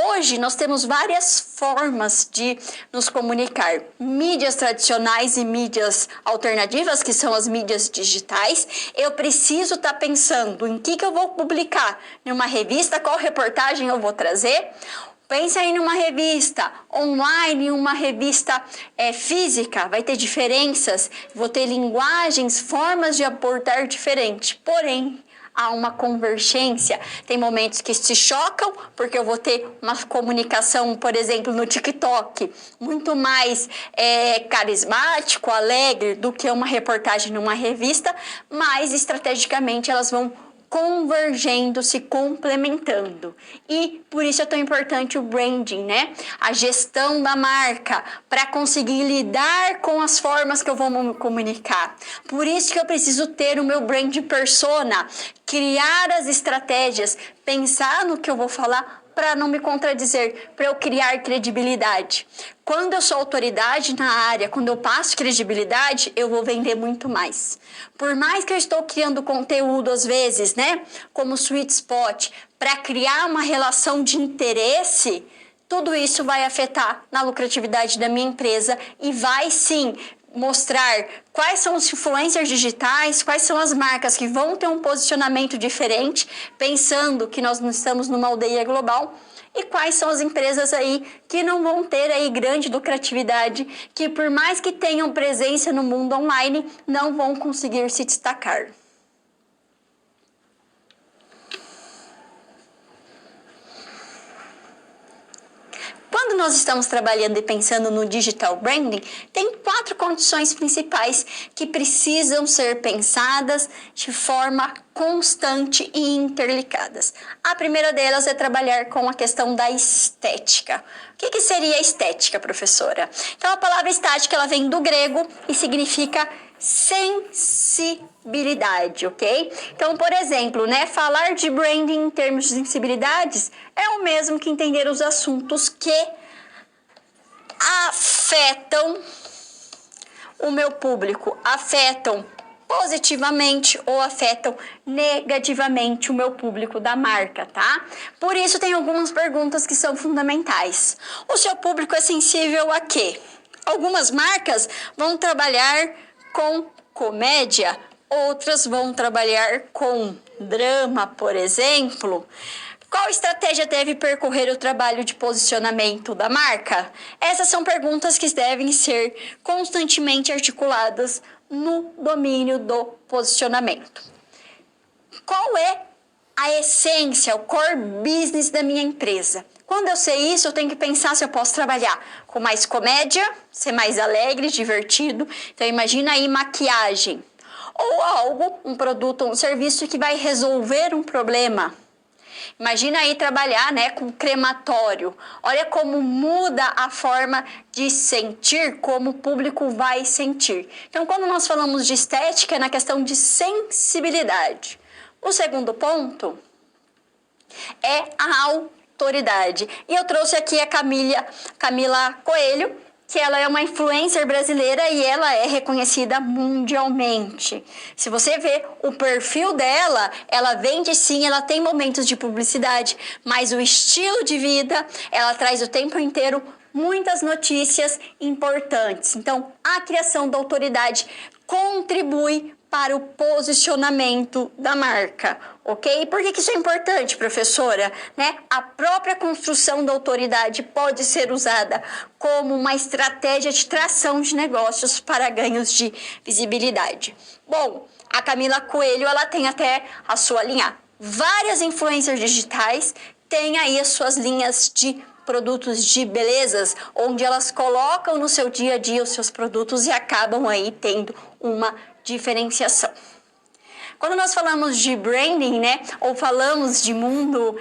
Hoje nós temos várias formas de nos comunicar. Mídias tradicionais e mídias alternativas, que são as mídias digitais. Eu preciso estar pensando em que eu vou publicar numa revista, qual reportagem eu vou trazer. Pensa aí numa revista online, uma revista física, vai ter diferenças, vou ter linguagens, formas de abordar diferentes. Porém, há uma convergência. Tem momentos que se chocam, porque eu vou ter uma comunicação, por exemplo, no TikTok, muito mais carismático, alegre, do que uma reportagem numa revista, mas estrategicamente elas vão convergendo, se complementando. E por isso é tão importante o branding, né? A gestão da marca, para conseguir lidar com as formas que eu vou me comunicar. Por isso que eu preciso ter o meu brand persona, criar as estratégias, pensar no que eu vou falar para não me contradizer, para eu criar credibilidade. Quando eu sou autoridade na área, quando eu passo credibilidade, eu vou vender muito mais. Por mais que eu estou criando conteúdo às vezes, né, como sweet spot, para criar uma relação de interesse, tudo isso vai afetar na lucratividade da minha empresa e vai sim mostrar quais são os influencers digitais, quais são as marcas que vão ter um posicionamento diferente, pensando que nós não estamos numa aldeia global, e quais são as empresas aí que não vão ter aí grande lucratividade, que por mais que tenham presença no mundo online, não vão conseguir se destacar. Quando nós estamos trabalhando e pensando no digital branding, tem 4 condições principais que precisam ser pensadas de forma constante e interligadas. A primeira delas é trabalhar com a questão da estética. O que seria a estética, professora? Então, a palavra estética ela vem do grego e significa sensibilidade, ok? Então, por exemplo, né, falar de branding em termos de sensibilidades é o mesmo que entender os assuntos que afetam o meu público, afetam positivamente ou afetam negativamente o meu público da marca, tá? Por isso tem algumas perguntas que são fundamentais. O seu público é sensível a quê? Algumas marcas vão trabalhar com comédia, outras vão trabalhar com drama, por exemplo. Qual estratégia deve percorrer o trabalho de posicionamento da marca? Essas são perguntas que devem ser constantemente articuladas no domínio do posicionamento. Qual é a essência, o core business da minha empresa? Quando eu sei isso, eu tenho que pensar se eu posso trabalhar com mais comédia, ser mais alegre, divertido. Então, imagina aí maquiagem. Ou algo, um produto ou um serviço que vai resolver um problema. Imagina aí trabalhar, né, com crematório. Olha como muda a forma de sentir, como o público vai sentir. Então, quando nós falamos de estética, é na questão de sensibilidade. O segundo ponto é a autoridade. E eu trouxe aqui a Camila Coelho, que ela é uma influencer brasileira e ela é reconhecida mundialmente. Se você vê o perfil dela, ela vende sim, ela tem momentos de publicidade, mas o estilo de vida, ela traz o tempo inteiro muitas notícias importantes. Então, a criação da autoridade contribui para o posicionamento da marca, ok? Por que isso é importante, professora? Né? A própria construção da autoridade pode ser usada como uma estratégia de tração de negócios para ganhos de visibilidade. Bom, a Camila Coelho, ela tem até a sua linha. Várias influencers digitais têm aí as suas linhas de produtos de belezas, onde elas colocam no seu dia a dia os seus produtos e acabam aí tendo uma diferenciação. Quando nós falamos de branding, né, ou falamos de mundo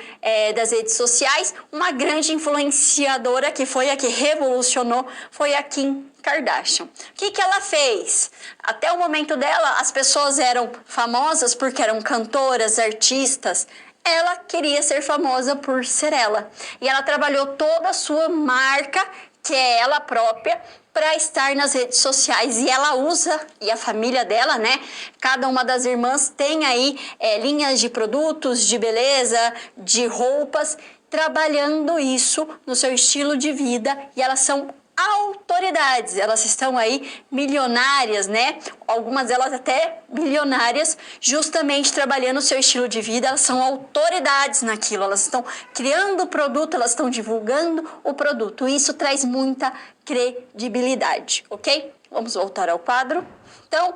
das redes sociais, uma grande influenciadora que foi a que revolucionou foi a Kim Kardashian. O que ela fez? Até o momento dela, as pessoas eram famosas porque eram cantoras, artistas. Ela queria ser famosa por ser ela. E ela trabalhou toda a sua marca, que é ela própria, para estar nas redes sociais. E ela usa, e a família dela, né? Cada uma das irmãs tem aí linhas de produtos, de beleza, de roupas, trabalhando isso no seu estilo de vida. E elas são autoridades, elas estão aí milionárias, né? Algumas delas até bilionárias, justamente trabalhando o seu estilo de vida. Elas são autoridades naquilo, elas estão criando o produto, elas estão divulgando o produto. Isso traz muita credibilidade, ok? Vamos voltar ao quadro. Então,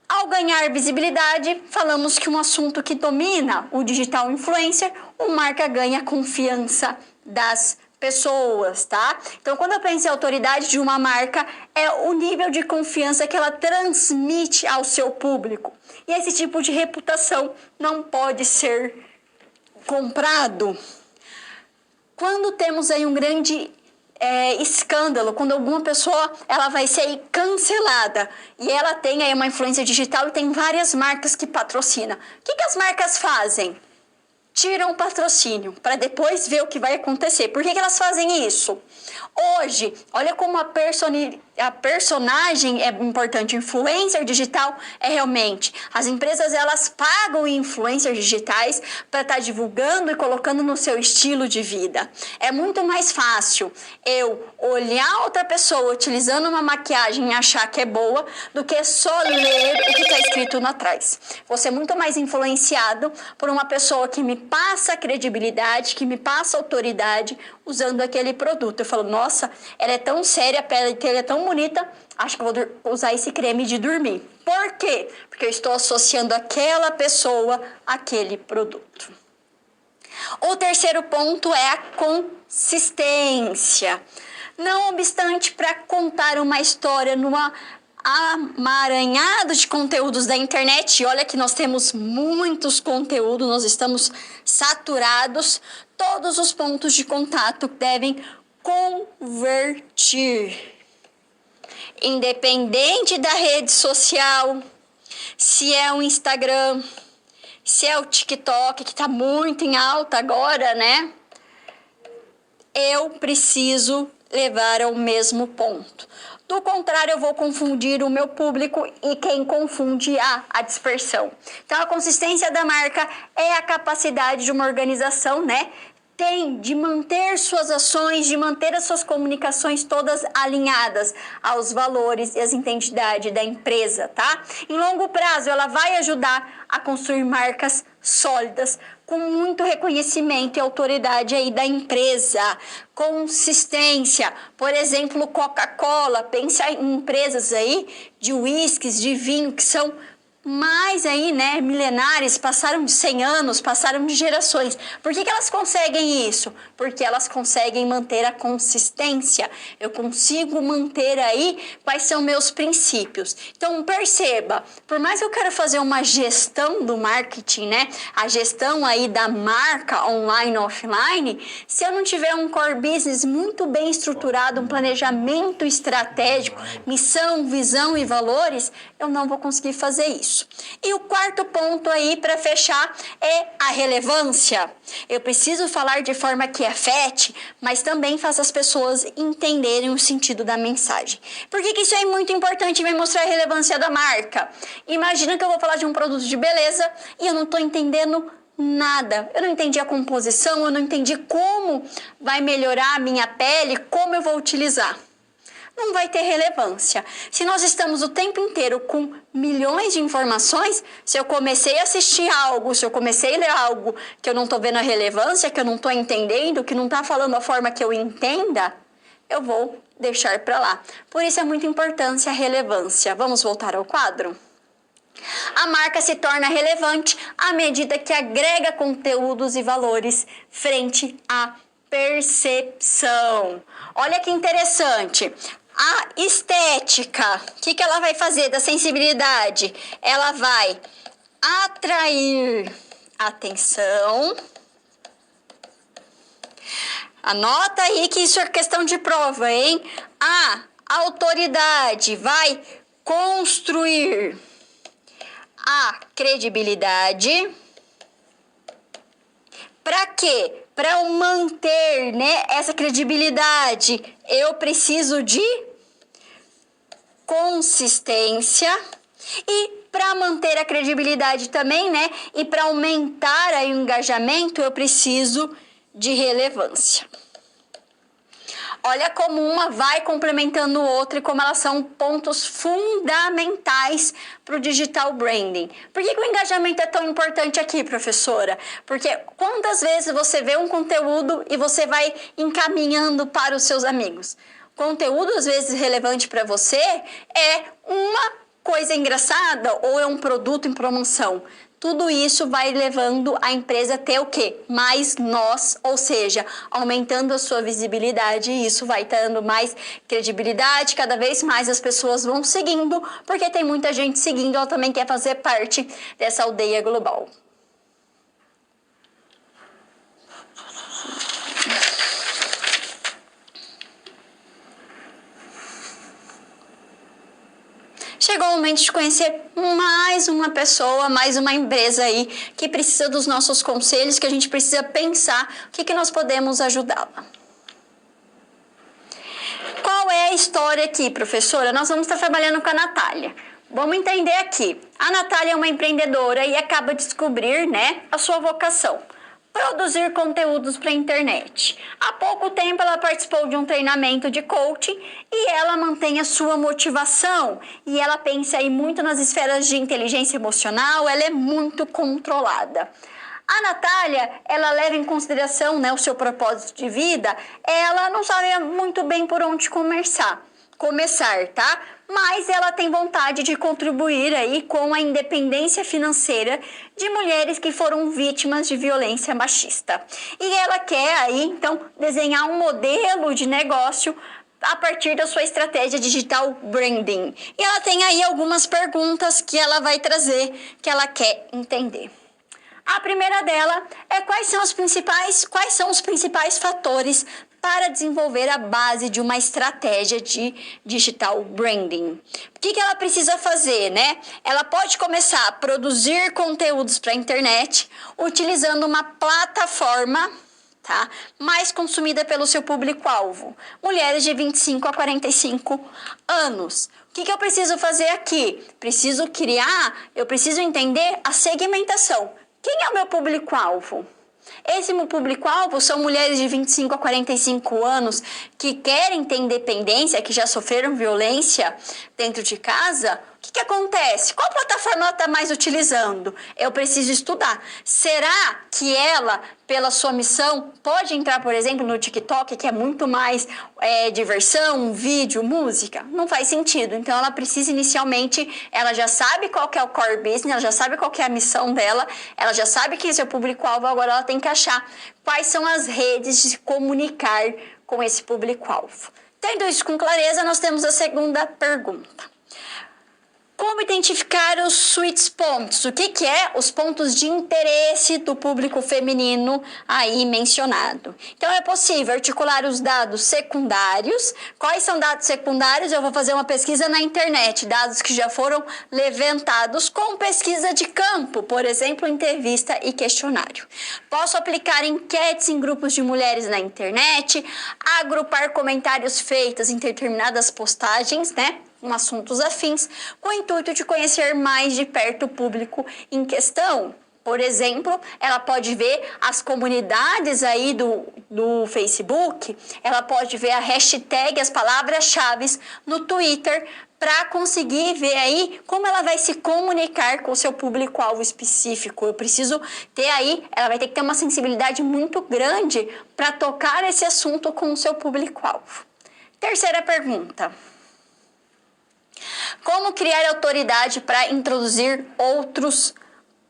ao ganhar visibilidade, falamos que um assunto que domina o digital influencer, o marca ganha confiança das pessoas, tá? Então, quando eu penso em autoridade de uma marca, é o nível de confiança que ela transmite ao seu público. E esse tipo de reputação não pode ser comprado. Quando temos aí um grande escândalo, quando alguma pessoa ela vai ser cancelada e ela tem aí uma influência digital e tem várias marcas que patrocinam. O que as marcas fazem? Tiram o patrocínio para depois ver o que vai acontecer. Por que elas fazem isso? Hoje, olha como a personagem é importante. O influencer digital é realmente. As empresas elas pagam influencers digitais para estar divulgando e colocando no seu estilo de vida. É muito mais fácil eu olhar outra pessoa utilizando uma maquiagem e achar que é boa do que só ler o que está escrito lá atrás. Vou ser muito mais influenciado por uma pessoa que me passa credibilidade, que me passa autoridade usando aquele produto. Eu falo, nossa, ela é tão séria, a pele dele é tão bonita, acho que eu vou usar esse creme de dormir. Por quê? Porque eu estou associando aquela pessoa àquele produto. O terceiro ponto é a consistência. Não obstante, para contar uma história numa amaranhado de conteúdos da internet, e olha que nós temos muitos conteúdos, nós estamos saturados, todos os pontos de contato devem convertir. Independente da rede social, se é o Instagram, se é o TikTok, que está muito em alta agora, né? Eu preciso levar ao mesmo ponto. Do contrário, eu vou confundir o meu público e quem confunde a dispersão. Então, a consistência da marca é a capacidade de uma organização, né? Tem de manter suas ações, de manter as suas comunicações todas alinhadas aos valores e às identidades da empresa, tá? Em longo prazo, ela vai ajudar a construir marcas sólidas, com muito reconhecimento e autoridade aí da empresa. Consistência, por exemplo, Coca-Cola, pensa em empresas aí de uísques, de vinho, que são mais aí, né, milenares, passaram de 100 anos, passaram de gerações. Por que elas conseguem isso? Porque elas conseguem manter a consistência. Eu consigo manter aí quais são meus princípios. Então, perceba, por mais que eu quero fazer uma gestão do marketing, né, a gestão aí da marca online e offline, se eu não tiver um core business muito bem estruturado, um planejamento estratégico, missão, visão e valores, eu não vou conseguir fazer isso. E o quarto ponto aí para fechar é a relevância. Eu preciso falar de forma que afete, mas também faça as pessoas entenderem o sentido da mensagem. Por que isso é muito importante e vai mostrar a relevância da marca? Imagina que eu vou falar de um produto de beleza e eu não estou entendendo nada. Eu não entendi a composição, eu não entendi como vai melhorar a minha pele, como eu vou utilizar. Não vai ter relevância. Se nós estamos o tempo inteiro com milhões de informações, se eu comecei a assistir algo, se eu comecei a ler algo que eu não estou vendo a relevância, que eu não estou entendendo, que não está falando a forma que eu entenda, eu vou deixar para lá. Por isso é muito importante a relevância. Vamos voltar ao quadro? A marca se torna relevante à medida que agrega conteúdos e valores frente à percepção. Olha que interessante. A estética, o que ela vai fazer da sensibilidade? Ela vai atrair atenção. Anota aí que isso é questão de prova, hein? A autoridade vai construir a credibilidade. Para quê? Para eu manter, né, essa credibilidade, eu preciso de consistência. E para manter a credibilidade também, né, e para aumentar aí o engajamento, eu preciso de relevância. Olha como uma vai complementando o outro e como elas são pontos fundamentais para o digital branding. Por que o engajamento é tão importante aqui, professora? Porque quantas vezes você vê um conteúdo e você vai encaminhando para os seus amigos? Conteúdo, às vezes, relevante para você é uma coisa engraçada ou é um produto em promoção. Tudo isso vai levando a empresa a ter o quê? Mais nós, ou seja, aumentando a sua visibilidade, e isso vai dando mais credibilidade, cada vez mais as pessoas vão seguindo, porque tem muita gente seguindo, ela também quer fazer parte dessa aldeia global. Chegou o momento de conhecer mais uma pessoa, mais uma empresa aí que precisa dos nossos conselhos, que a gente precisa pensar o que nós podemos ajudá-la. Qual é a história aqui, professora? Nós vamos estar trabalhando com a Natália. Vamos entender aqui. A Natália é uma empreendedora e acaba de descobrir, né, a sua vocação. Produzir conteúdos para a internet. Há pouco tempo ela participou de um treinamento de coaching e ela mantém a sua motivação. E ela pensa aí muito nas esferas de inteligência emocional, ela é muito controlada. A Natália, ela leva em consideração, né, o seu propósito de vida, ela não sabe muito bem por onde começar, tá? Mas ela tem vontade de contribuir aí com a independência financeira de mulheres que foram vítimas de violência machista. E ela quer aí, então, desenhar um modelo de negócio a partir da sua estratégia digital branding. E ela tem aí algumas perguntas que ela vai trazer, que ela quer entender. A primeira dela é quais são os principais fatores para desenvolver a base de uma estratégia de digital branding. O que ela precisa fazer, né? Ela pode começar a produzir conteúdos para a internet utilizando uma plataforma, tá, mais consumida pelo seu público-alvo, mulheres de 25 a 45 anos. O que eu preciso fazer aqui? Eu preciso entender a segmentação. Quem é o meu público-alvo? Esse meu público-alvo são mulheres de 25 a 45 anos que querem ter independência, que já sofreram violência dentro de casa. O que acontece? Qual plataforma ela está mais utilizando? Eu preciso estudar. Será que ela, pela sua missão, pode entrar, por exemplo, no TikTok, que é muito mais diversão, vídeo, música? Não faz sentido. Então, ela precisa inicialmente, ela já sabe qual que é o core business, ela já sabe qual que é a missão dela, ela já sabe quem é seu público-alvo, agora ela tem que achar quais são as redes de se comunicar com esse público-alvo. Tendo isso com clareza, nós temos a segunda pergunta. Como identificar os sweet spots? O que é os pontos de interesse do público feminino aí mencionado? Então, é possível articular os dados secundários. Quais são dados secundários? Eu vou fazer uma pesquisa na internet, dados que já foram levantados com pesquisa de campo, por exemplo, entrevista e questionário. Posso aplicar enquetes em grupos de mulheres na internet, agrupar comentários feitos em determinadas postagens, né, com assuntos afins, com o intuito de conhecer mais de perto o público em questão. Por exemplo, ela pode ver as comunidades aí do Facebook, ela pode ver a hashtag, as palavras-chave no Twitter, para conseguir ver aí como ela vai se comunicar com o seu público-alvo específico. Eu preciso ter aí, ela vai ter que ter uma sensibilidade muito grande para tocar esse assunto com o seu público-alvo. Terceira pergunta. Como criar autoridade para introduzir outros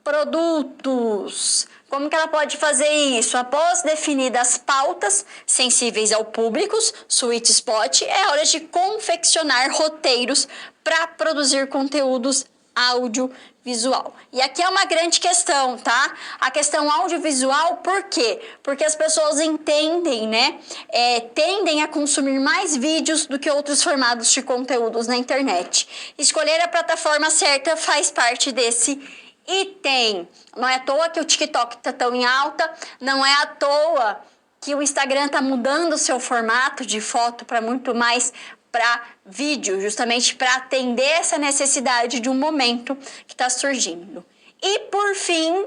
produtos? Como que ela pode fazer isso? Após definidas pautas sensíveis ao público, sweet spot, é hora de confeccionar roteiros para produzir conteúdos audiovisual. E aqui é uma grande questão, tá? A questão audiovisual, por quê? Porque as pessoas entendem, né? Tendem a consumir mais vídeos do que outros formatos de conteúdos na internet. Escolher a plataforma certa faz parte desse item. Não é à toa que o TikTok está tão em alta, não é à toa que o Instagram está mudando o seu formato de foto para muito mais para vídeo, justamente para atender essa necessidade de um momento que está surgindo. E, por fim,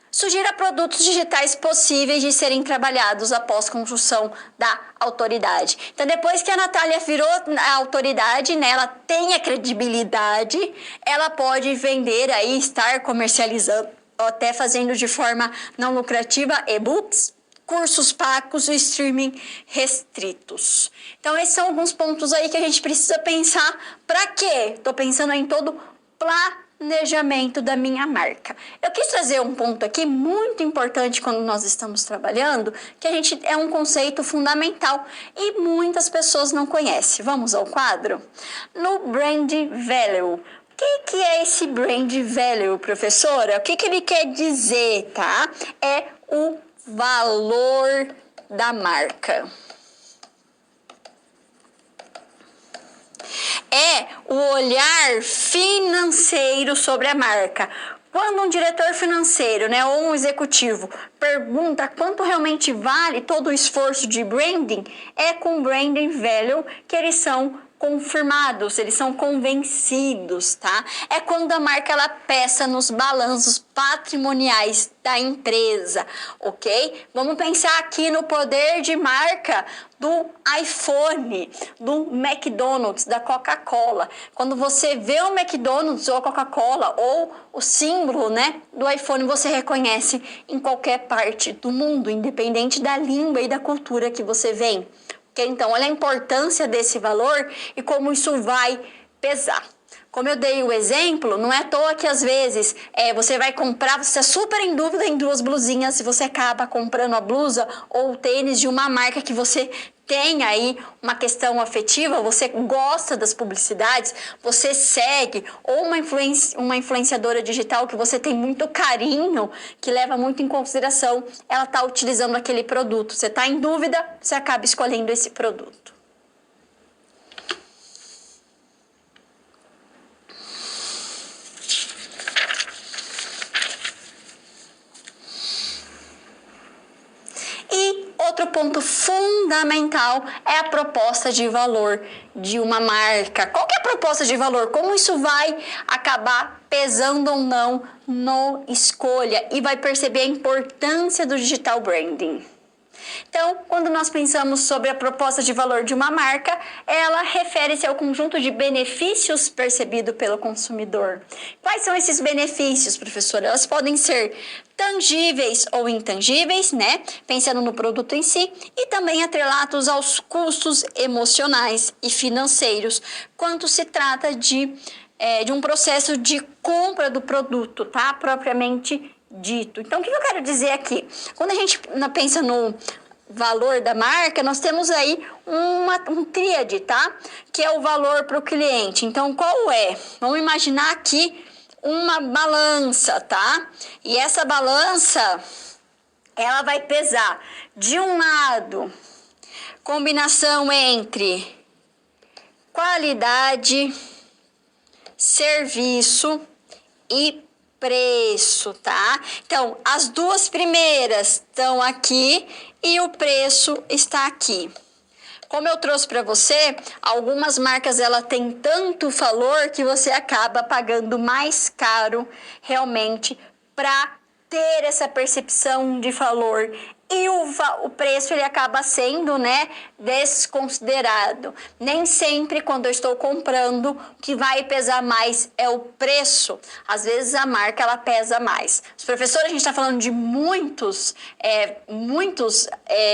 sugira produtos digitais possíveis de serem trabalhados após construção da autoridade. Então, depois que a Natália virou a autoridade, né, ela tem a credibilidade, ela pode vender aí, estar comercializando, ou até fazendo de forma não lucrativa e-books, cursos pagos e streaming restritos. Então, esses são alguns pontos aí que a gente precisa pensar. Para quê? Estou pensando em todo planejamento da minha marca. Eu quis trazer um ponto aqui muito importante quando nós estamos trabalhando, que é um conceito fundamental e muitas pessoas não conhecem. Vamos ao quadro? No Brand Value. O que é esse Brand Value, professora? O que ele quer dizer, tá? É o valor da marca. É o olhar financeiro sobre a marca. Quando um diretor financeiro, né, ou um executivo pergunta quanto realmente vale todo o esforço de branding, é com branding value que eles são confirmados, eles são convencidos, tá? É quando a marca ela pesa nos balanços patrimoniais da empresa, ok? Vamos pensar aqui no poder de marca do iPhone, do McDonald's, da Coca-Cola. Quando você vê o McDonald's ou a Coca-Cola ou o símbolo, né, do iPhone, você reconhece em qualquer parte do mundo, independente da língua e da cultura que você vem. Então, olha a importância desse valor e como isso vai pesar. Como eu dei o exemplo, não é à toa que às vezes você vai comprar, você está super em dúvida em duas blusinhas e você acaba comprando a blusa ou o tênis de uma marca que você tem aí uma questão afetiva, você gosta das publicidades, você segue, ou uma influenciadora digital que você tem muito carinho, que leva muito em consideração, ela está utilizando aquele produto. Você está em dúvida, você acaba escolhendo esse produto. E outro ponto fundamental é a proposta de valor de uma marca. Qual que é a proposta de valor? Como isso vai acabar pesando ou não no escolha e vai perceber a importância do digital branding. Então, quando nós pensamos sobre a proposta de valor de uma marca, ela refere-se ao conjunto de benefícios percebido pelo consumidor. Quais são esses benefícios, professora? Elas podem ser tangíveis ou intangíveis, né? Pensando no produto em si, e também atrelados aos custos emocionais e financeiros, quando se trata de um processo de compra do produto, tá? Propriamente dito. Então, o que eu quero dizer aqui? Quando a gente pensa no valor da marca, nós temos aí um tríade, tá? Que é o valor para o cliente. Então, qual é? Vamos imaginar aqui uma balança, tá? E essa balança, ela vai pesar, de um lado, combinação entre qualidade, serviço e preço, tá? Então, as duas primeiras estão aqui e o preço está aqui. Como eu trouxe para você, algumas marcas ela tem tanto valor que você acaba pagando mais caro realmente para ter essa percepção de valor. E o preço ele acaba sendo, né, desconsiderado. Nem sempre quando eu estou comprando, o que vai pesar mais é o preço. Às vezes a marca ela pesa mais. Os professores, a gente está falando de muitos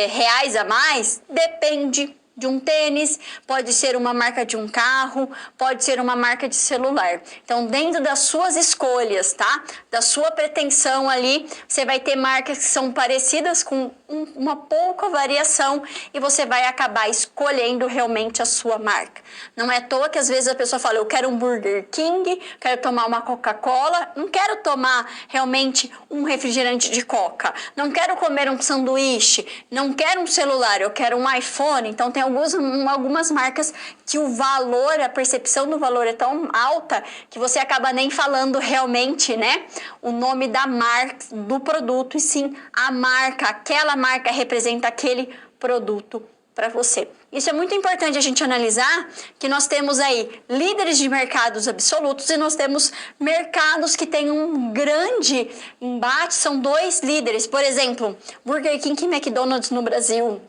reais a mais, depende de um tênis, pode ser uma marca de um carro, pode ser uma marca de celular. Então, dentro das suas escolhas, tá? Da sua pretensão ali, você vai ter marcas que são parecidas com uma pouca variação e você vai acabar escolhendo realmente a sua marca. Não é à toa que às vezes a pessoa fala, eu quero um Burger King, quero tomar uma Coca-Cola, não quero tomar realmente um refrigerante de Coca, não quero comer um sanduíche, não quero um celular, eu quero um iPhone. Então, tem algumas marcas que o valor, a percepção do valor é tão alta que você acaba nem falando realmente, né, o nome da marca, do produto, e sim a marca, aquela marca representa aquele produto para você. Isso é muito importante a gente analisar, que nós temos aí líderes de mercados absolutos e nós temos mercados que têm um grande embate, são dois líderes, por exemplo, Burger King e McDonald's no Brasil,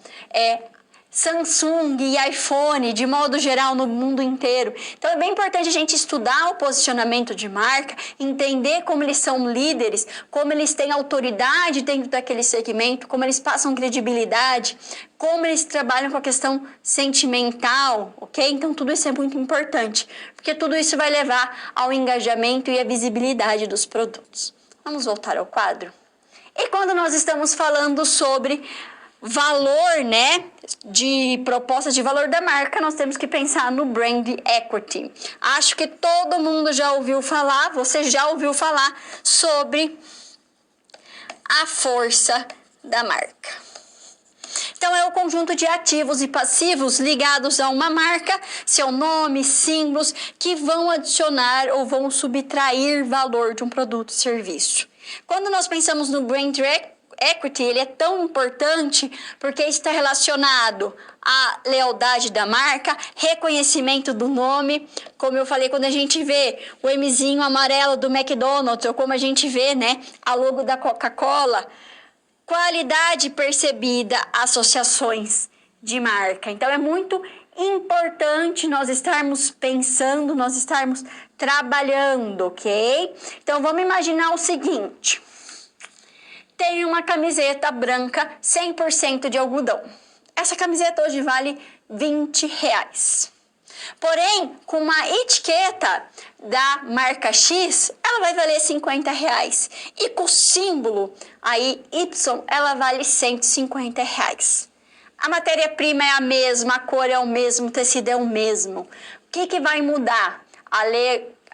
Samsung e iPhone, de modo geral, no mundo inteiro. Então é bem importante a gente estudar o posicionamento de marca, entender como eles são líderes, como eles têm autoridade dentro daquele segmento, como eles passam credibilidade, como eles trabalham com a questão sentimental, ok? Então tudo isso é muito importante, porque tudo isso vai levar ao engajamento e à visibilidade dos produtos. Vamos voltar ao quadro? E quando nós estamos falando sobre valor, né, de proposta de valor da marca, nós temos que pensar no brand equity. Acho que todo mundo já ouviu falar, você já ouviu falar sobre a força da marca. Então, é o conjunto de ativos e passivos ligados a uma marca, seu nome, símbolos, que vão adicionar ou vão subtrair valor de um produto e serviço. Quando nós pensamos no brand equity, ele é tão importante porque está relacionado à lealdade da marca, reconhecimento do nome, como eu falei, quando a gente vê o Mzinho amarelo do McDonald's, ou como a gente vê, né, a logo da Coca-Cola, qualidade percebida, associações de marca. Então é muito importante nós estarmos pensando, nós estarmos trabalhando, ok? Então vamos imaginar o seguinte: tem uma camiseta branca 100% de algodão. Essa camiseta hoje vale R$20. Porém, com uma etiqueta da marca X, ela vai valer R$50. E com o símbolo aí Y, ela vale R$150. A matéria-prima é a mesma, a cor é o mesmo, o tecido é o mesmo. O que vai mudar?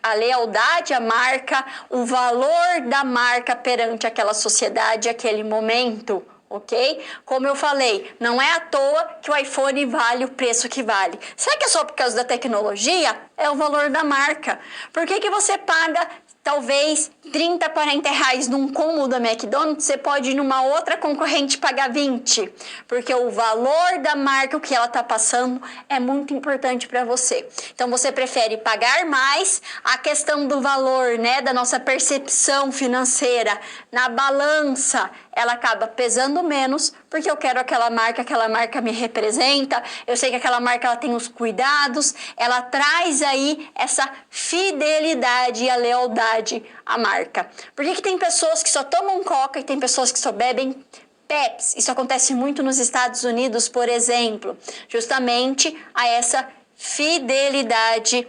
A lealdade à marca, o valor da marca perante aquela sociedade, aquele momento, ok? Como eu falei, não é à toa que o iPhone vale o preço que vale. Será que é só por causa da tecnologia? É o valor da marca. Por que você paga talvez R$30, R$40 num cômodo da McDonald's, você pode ir numa outra concorrente pagar 20? Porque o valor da marca, o que ela está passando, é muito importante para você. Então você prefere pagar mais, a questão do valor, né, da nossa percepção financeira na balança, ela acaba pesando menos, porque eu quero aquela marca me representa, eu sei que aquela marca ela tem os cuidados, ela traz aí essa fidelidade e a lealdade à marca. Por que tem pessoas que só tomam Coca e tem pessoas que só bebem Pepsi? Isso acontece muito nos Estados Unidos, por exemplo, justamente a essa fidelidade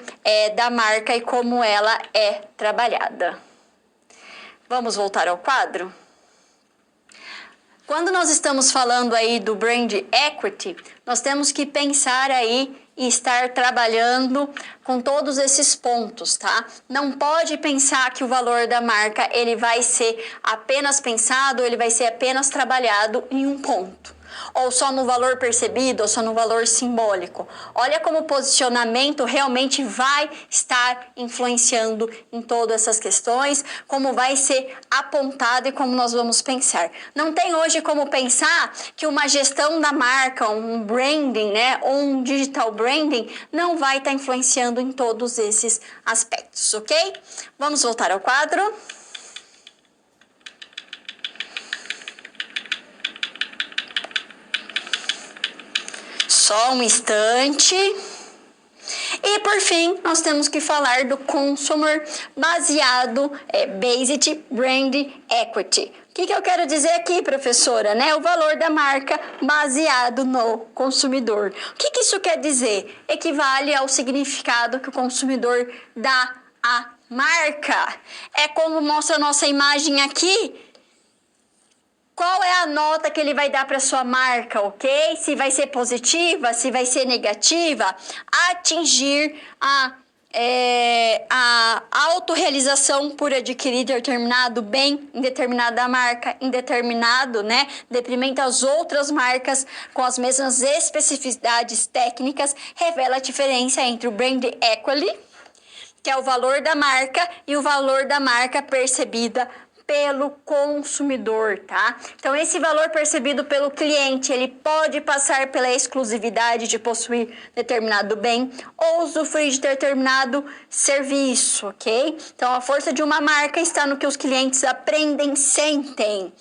da marca e como ela é trabalhada. Vamos voltar ao quadro? Quando nós estamos falando aí do brand equity, nós temos que pensar aí e estar trabalhando com todos esses pontos, tá? Não pode pensar que o valor da marca ele vai ser apenas pensado, ele vai ser apenas trabalhado em um ponto. Ou só no valor percebido, ou só no valor simbólico. Olha como o posicionamento realmente vai estar influenciando em todas essas questões, como vai ser apontado e como nós vamos pensar. Não tem hoje como pensar que uma gestão da marca, um branding, né, ou um digital branding, não vai estar influenciando em todos esses aspectos, ok? Vamos voltar ao quadro. Só um instante. E por fim, nós temos que falar do consumer baseado, Based Brand Equity. O que eu quero dizer aqui, professora? Né? O valor da marca baseado no consumidor. O que isso quer dizer? Equivale ao significado que o consumidor dá à marca. É como mostra a nossa imagem aqui. Qual é a nota que ele vai dar para sua marca, ok? Se vai ser positiva, se vai ser negativa, atingir a autorrealização por adquirir determinado bem em determinada marca, em determinado, né, deprimento às outras marcas com as mesmas especificidades técnicas, revela a diferença entre o brand equity, que é o valor da marca, e o valor da marca percebida pelo consumidor, tá? Então, esse valor percebido pelo cliente, ele pode passar pela exclusividade de possuir determinado bem ou usufruir de determinado serviço, ok? Então, a força de uma marca está no que os clientes aprendem, sentem.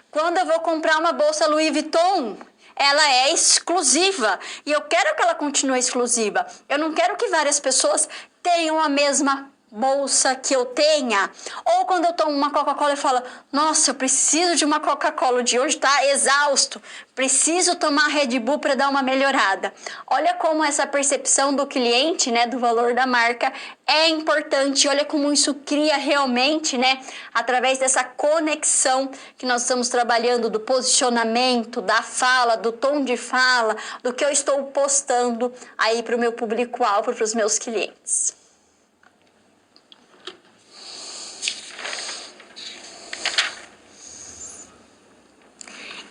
Quando eu vou comprar uma bolsa Louis Vuitton, ela é exclusiva e eu quero que ela continue exclusiva. Eu não quero que várias pessoas tenham a mesma bolsa que eu tenha. Ou quando eu tomo uma Coca-Cola e falo, nossa, eu preciso de uma Coca-Cola, de hoje tá exausto, preciso tomar Red Bull para dar uma melhorada. Olha como essa percepção do cliente, né, do valor da marca é importante. Olha como isso cria realmente, né, através dessa conexão que nós estamos trabalhando, do posicionamento, da fala, do tom de fala, do que eu estou postando aí para o meu público-alvo, para os meus clientes.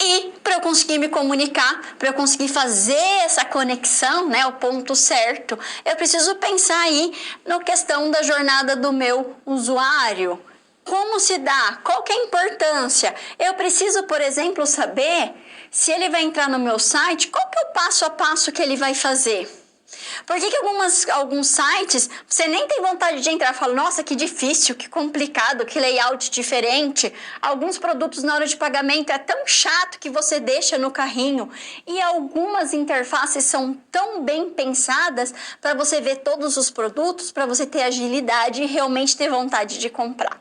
E para eu conseguir me comunicar, para eu conseguir fazer essa conexão, né, o ponto certo, eu preciso pensar aí na questão da jornada do meu usuário. Como se dá? Qual que é a importância? Eu preciso, por exemplo, saber se ele vai entrar no meu site, qual que é o passo a passo que ele vai fazer? Por que alguns sites você nem tem vontade de entrar? Fala, nossa, que difícil, que complicado, que layout diferente. Alguns produtos na hora de pagamento é tão chato que você deixa no carrinho. E algumas interfaces são tão bem pensadas para você ver todos os produtos, para você ter agilidade e realmente ter vontade de comprar.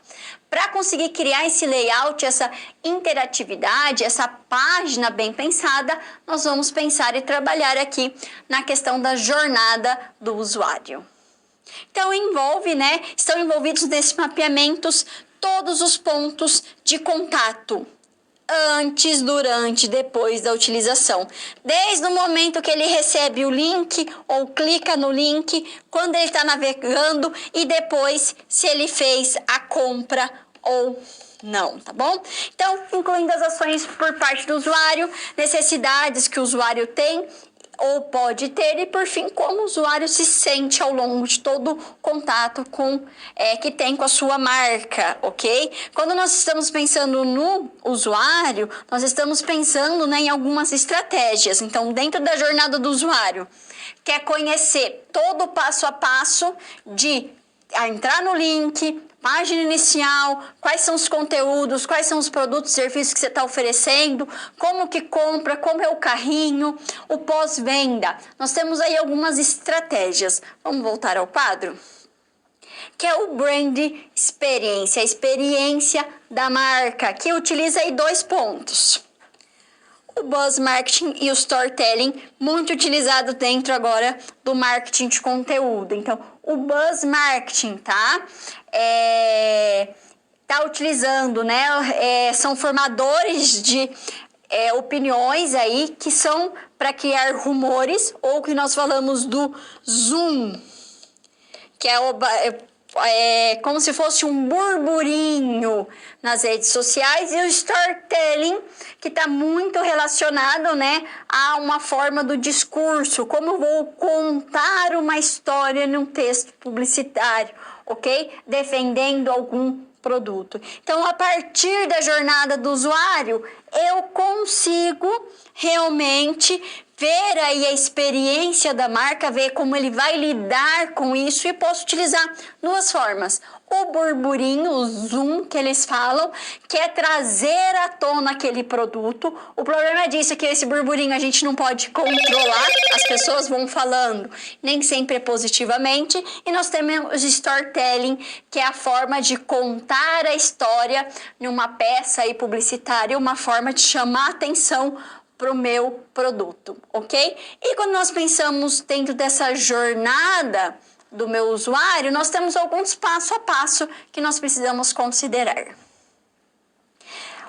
Para conseguir criar esse layout, essa interatividade, essa página bem pensada, nós vamos pensar e trabalhar aqui na questão da jornada do usuário. Então, estão envolvidos nesses mapeamentos todos os pontos de contato. Antes, durante, depois da utilização. Desde o momento que ele recebe o link ou clica no link, quando ele está navegando e depois se ele fez a compra ou não, tá bom? Então, incluindo as ações por parte do usuário, necessidades que o usuário tem ou pode ter e, por fim, como o usuário se sente ao longo de todo o contato que tem com a sua marca, ok? Quando nós estamos pensando no usuário, nós estamos pensando, né, em algumas estratégias. Então, dentro da jornada do usuário, quer conhecer todo o passo a passo de entrar no link, página inicial, quais são os conteúdos, quais são os produtos e serviços que você está oferecendo, como que compra, como é o carrinho, o pós-venda. Nós temos aí algumas estratégias. Vamos voltar ao quadro? Que é o Brand Experience, a experiência da marca, que utiliza aí 2 pontos. O Buzz Marketing e o Storytelling, muito utilizado dentro agora do marketing de conteúdo. Então, o Buzz Marketing, tá utilizando, né? São formadores de opiniões aí que são para criar rumores, ou que nós falamos do Zoom, que é como se fosse um burburinho nas redes sociais, e o storytelling, que está muito relacionado, né, a uma forma do discurso, como eu vou contar uma história num texto publicitário, ok? Defendendo algum produto. Então, a partir da jornada do usuário, eu consigo realmente ver aí a experiência da marca, ver como ele vai lidar com isso, e posso utilizar 2 formas. O burburinho, o zoom que eles falam, que é trazer à tona aquele produto. O problema disso é que esse burburinho a gente não pode controlar, as pessoas vão falando, nem sempre é positivamente, e nós temos o storytelling, que é a forma de contar a história numa peça aí publicitária, uma forma de chamar atenção para o meu produto, ok? E quando nós pensamos dentro dessa jornada do meu usuário, nós temos alguns passo a passo que nós precisamos considerar.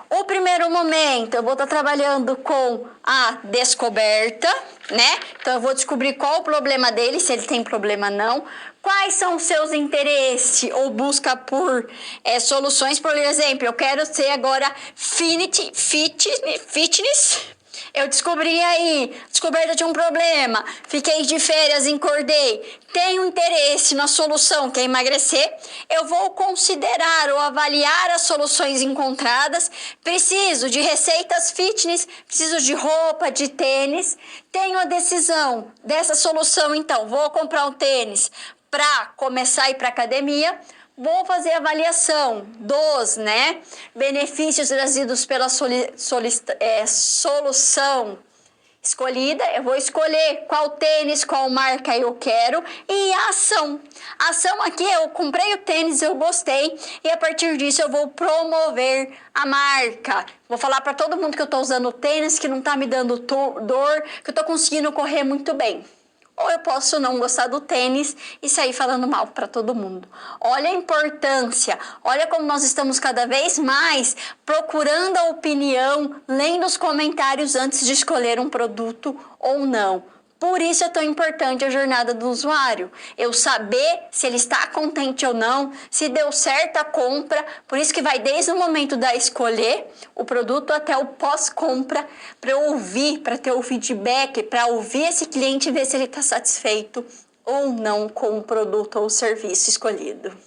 O primeiro momento, eu vou estar trabalhando com a descoberta, né? Então, eu vou descobrir qual o problema dele, se ele tem problema ou não. Quais são os seus interesses ou busca por soluções. Por exemplo, eu quero ser agora fitness. Eu descobri aí, descoberta de um problema, fiquei de férias, engordei, tenho interesse na solução, que é emagrecer, eu vou considerar ou avaliar as soluções encontradas, preciso de receitas fitness, preciso de roupa, de tênis, tenho a decisão dessa solução, então vou comprar um tênis para começar a ir para academia. Vou fazer a avaliação dos benefícios trazidos pela solução escolhida, eu vou escolher qual tênis, qual marca eu quero e a ação. A ação aqui, eu comprei o tênis, eu gostei e a partir disso eu vou promover a marca. Vou falar para todo mundo que eu estou usando o tênis, que não está me dando dor, que eu estou conseguindo correr muito bem. Ou eu posso não gostar do tênis e sair falando mal para todo mundo. Olha a importância, olha como nós estamos cada vez mais procurando a opinião, lendo os comentários antes de escolher um produto ou não. Por isso é tão importante a jornada do usuário. Eu saber se ele está contente ou não, se deu certo a compra. Por isso que vai desde o momento da escolher o produto até o pós-compra, para eu ouvir, para ter o feedback, para ouvir esse cliente e ver se ele está satisfeito ou não com o produto ou o serviço escolhido.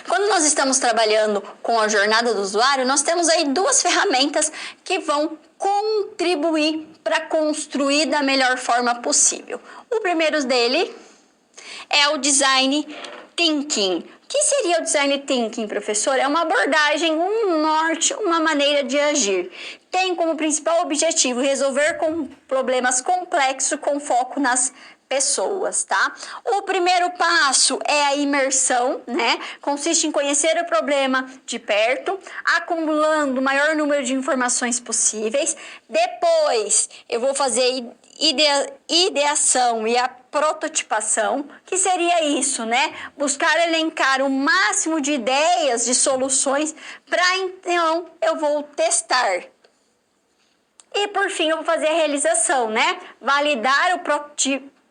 Quando nós estamos trabalhando com a jornada do usuário, nós temos aí duas ferramentas que vão contribuir para construir da melhor forma possível. O primeiro dele é o Design Thinking. O que seria o Design Thinking, professor? É uma abordagem, um norte, uma maneira de agir. Tem como principal objetivo resolver problemas complexos com foco nas pessoas, tá? O primeiro passo é a imersão, né? Consiste em conhecer o problema de perto, acumulando o maior número de informações possíveis. Depois, eu vou fazer ideação e a prototipação, que seria isso, né? Buscar elencar o máximo de ideias, de soluções, para então eu vou testar. E por fim, eu vou fazer a realização, né? Validar o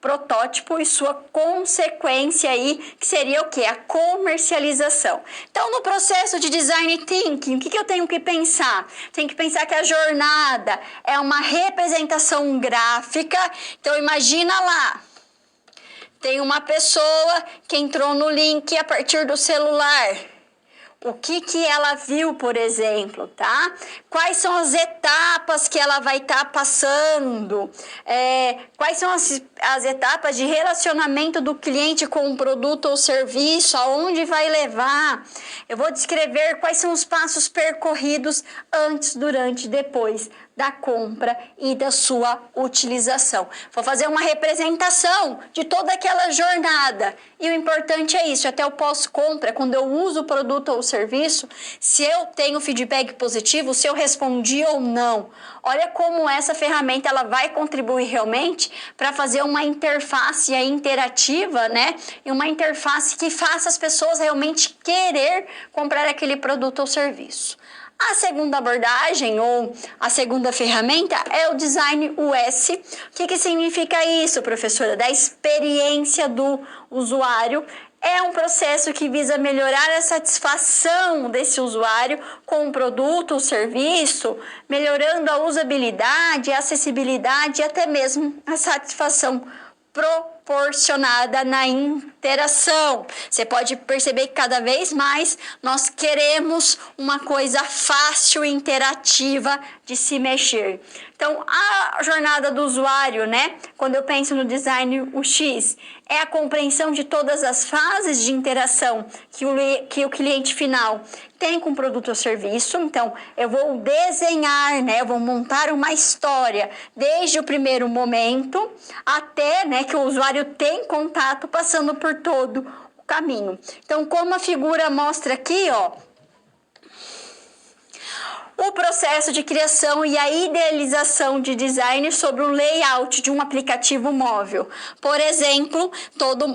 protótipo e sua consequência aí, que seria o que? A comercialização. Então, no processo de Design Thinking, o que eu tenho que pensar? Tenho que pensar que a jornada é uma representação gráfica. Então, imagina lá, tem uma pessoa que entrou no link a partir do celular. O que ela viu, por exemplo, tá? Quais são as etapas que ela vai estar passando? Quais são as etapas de relacionamento do cliente com o produto ou serviço? Aonde vai levar? Eu vou descrever quais são os passos percorridos antes, durante e depois da compra e da sua utilização. Vou fazer uma representação de toda aquela jornada. E o importante é isso, até o pós-compra, quando eu uso o produto ou o serviço, se eu tenho feedback positivo, se eu respondi ou não. Olha como essa ferramenta ela vai contribuir realmente para fazer uma interface interativa, né? E uma interface que faça as pessoas realmente querer comprar aquele produto ou serviço. A segunda abordagem ou a segunda ferramenta é o Design UX. O que significa isso, professora? Da experiência do usuário. É um processo que visa melhorar a satisfação desse usuário com o produto ou serviço, melhorando a usabilidade, a acessibilidade e até mesmo a satisfação proporcionada na interação. Você pode perceber que cada vez mais nós queremos uma coisa fácil e interativa de se mexer. Então, a jornada do usuário, né? Quando eu penso no Design UX, é a compreensão de todas as fases de interação que o cliente final tem com o produto ou serviço. Então, eu vou desenhar, né? Eu vou montar uma história desde o primeiro momento até, né, que o usuário tem contato, passando por todo o caminho. Então, como a figura mostra aqui, ó, o processo de criação e a idealização de design sobre o layout de um aplicativo móvel. Por exemplo,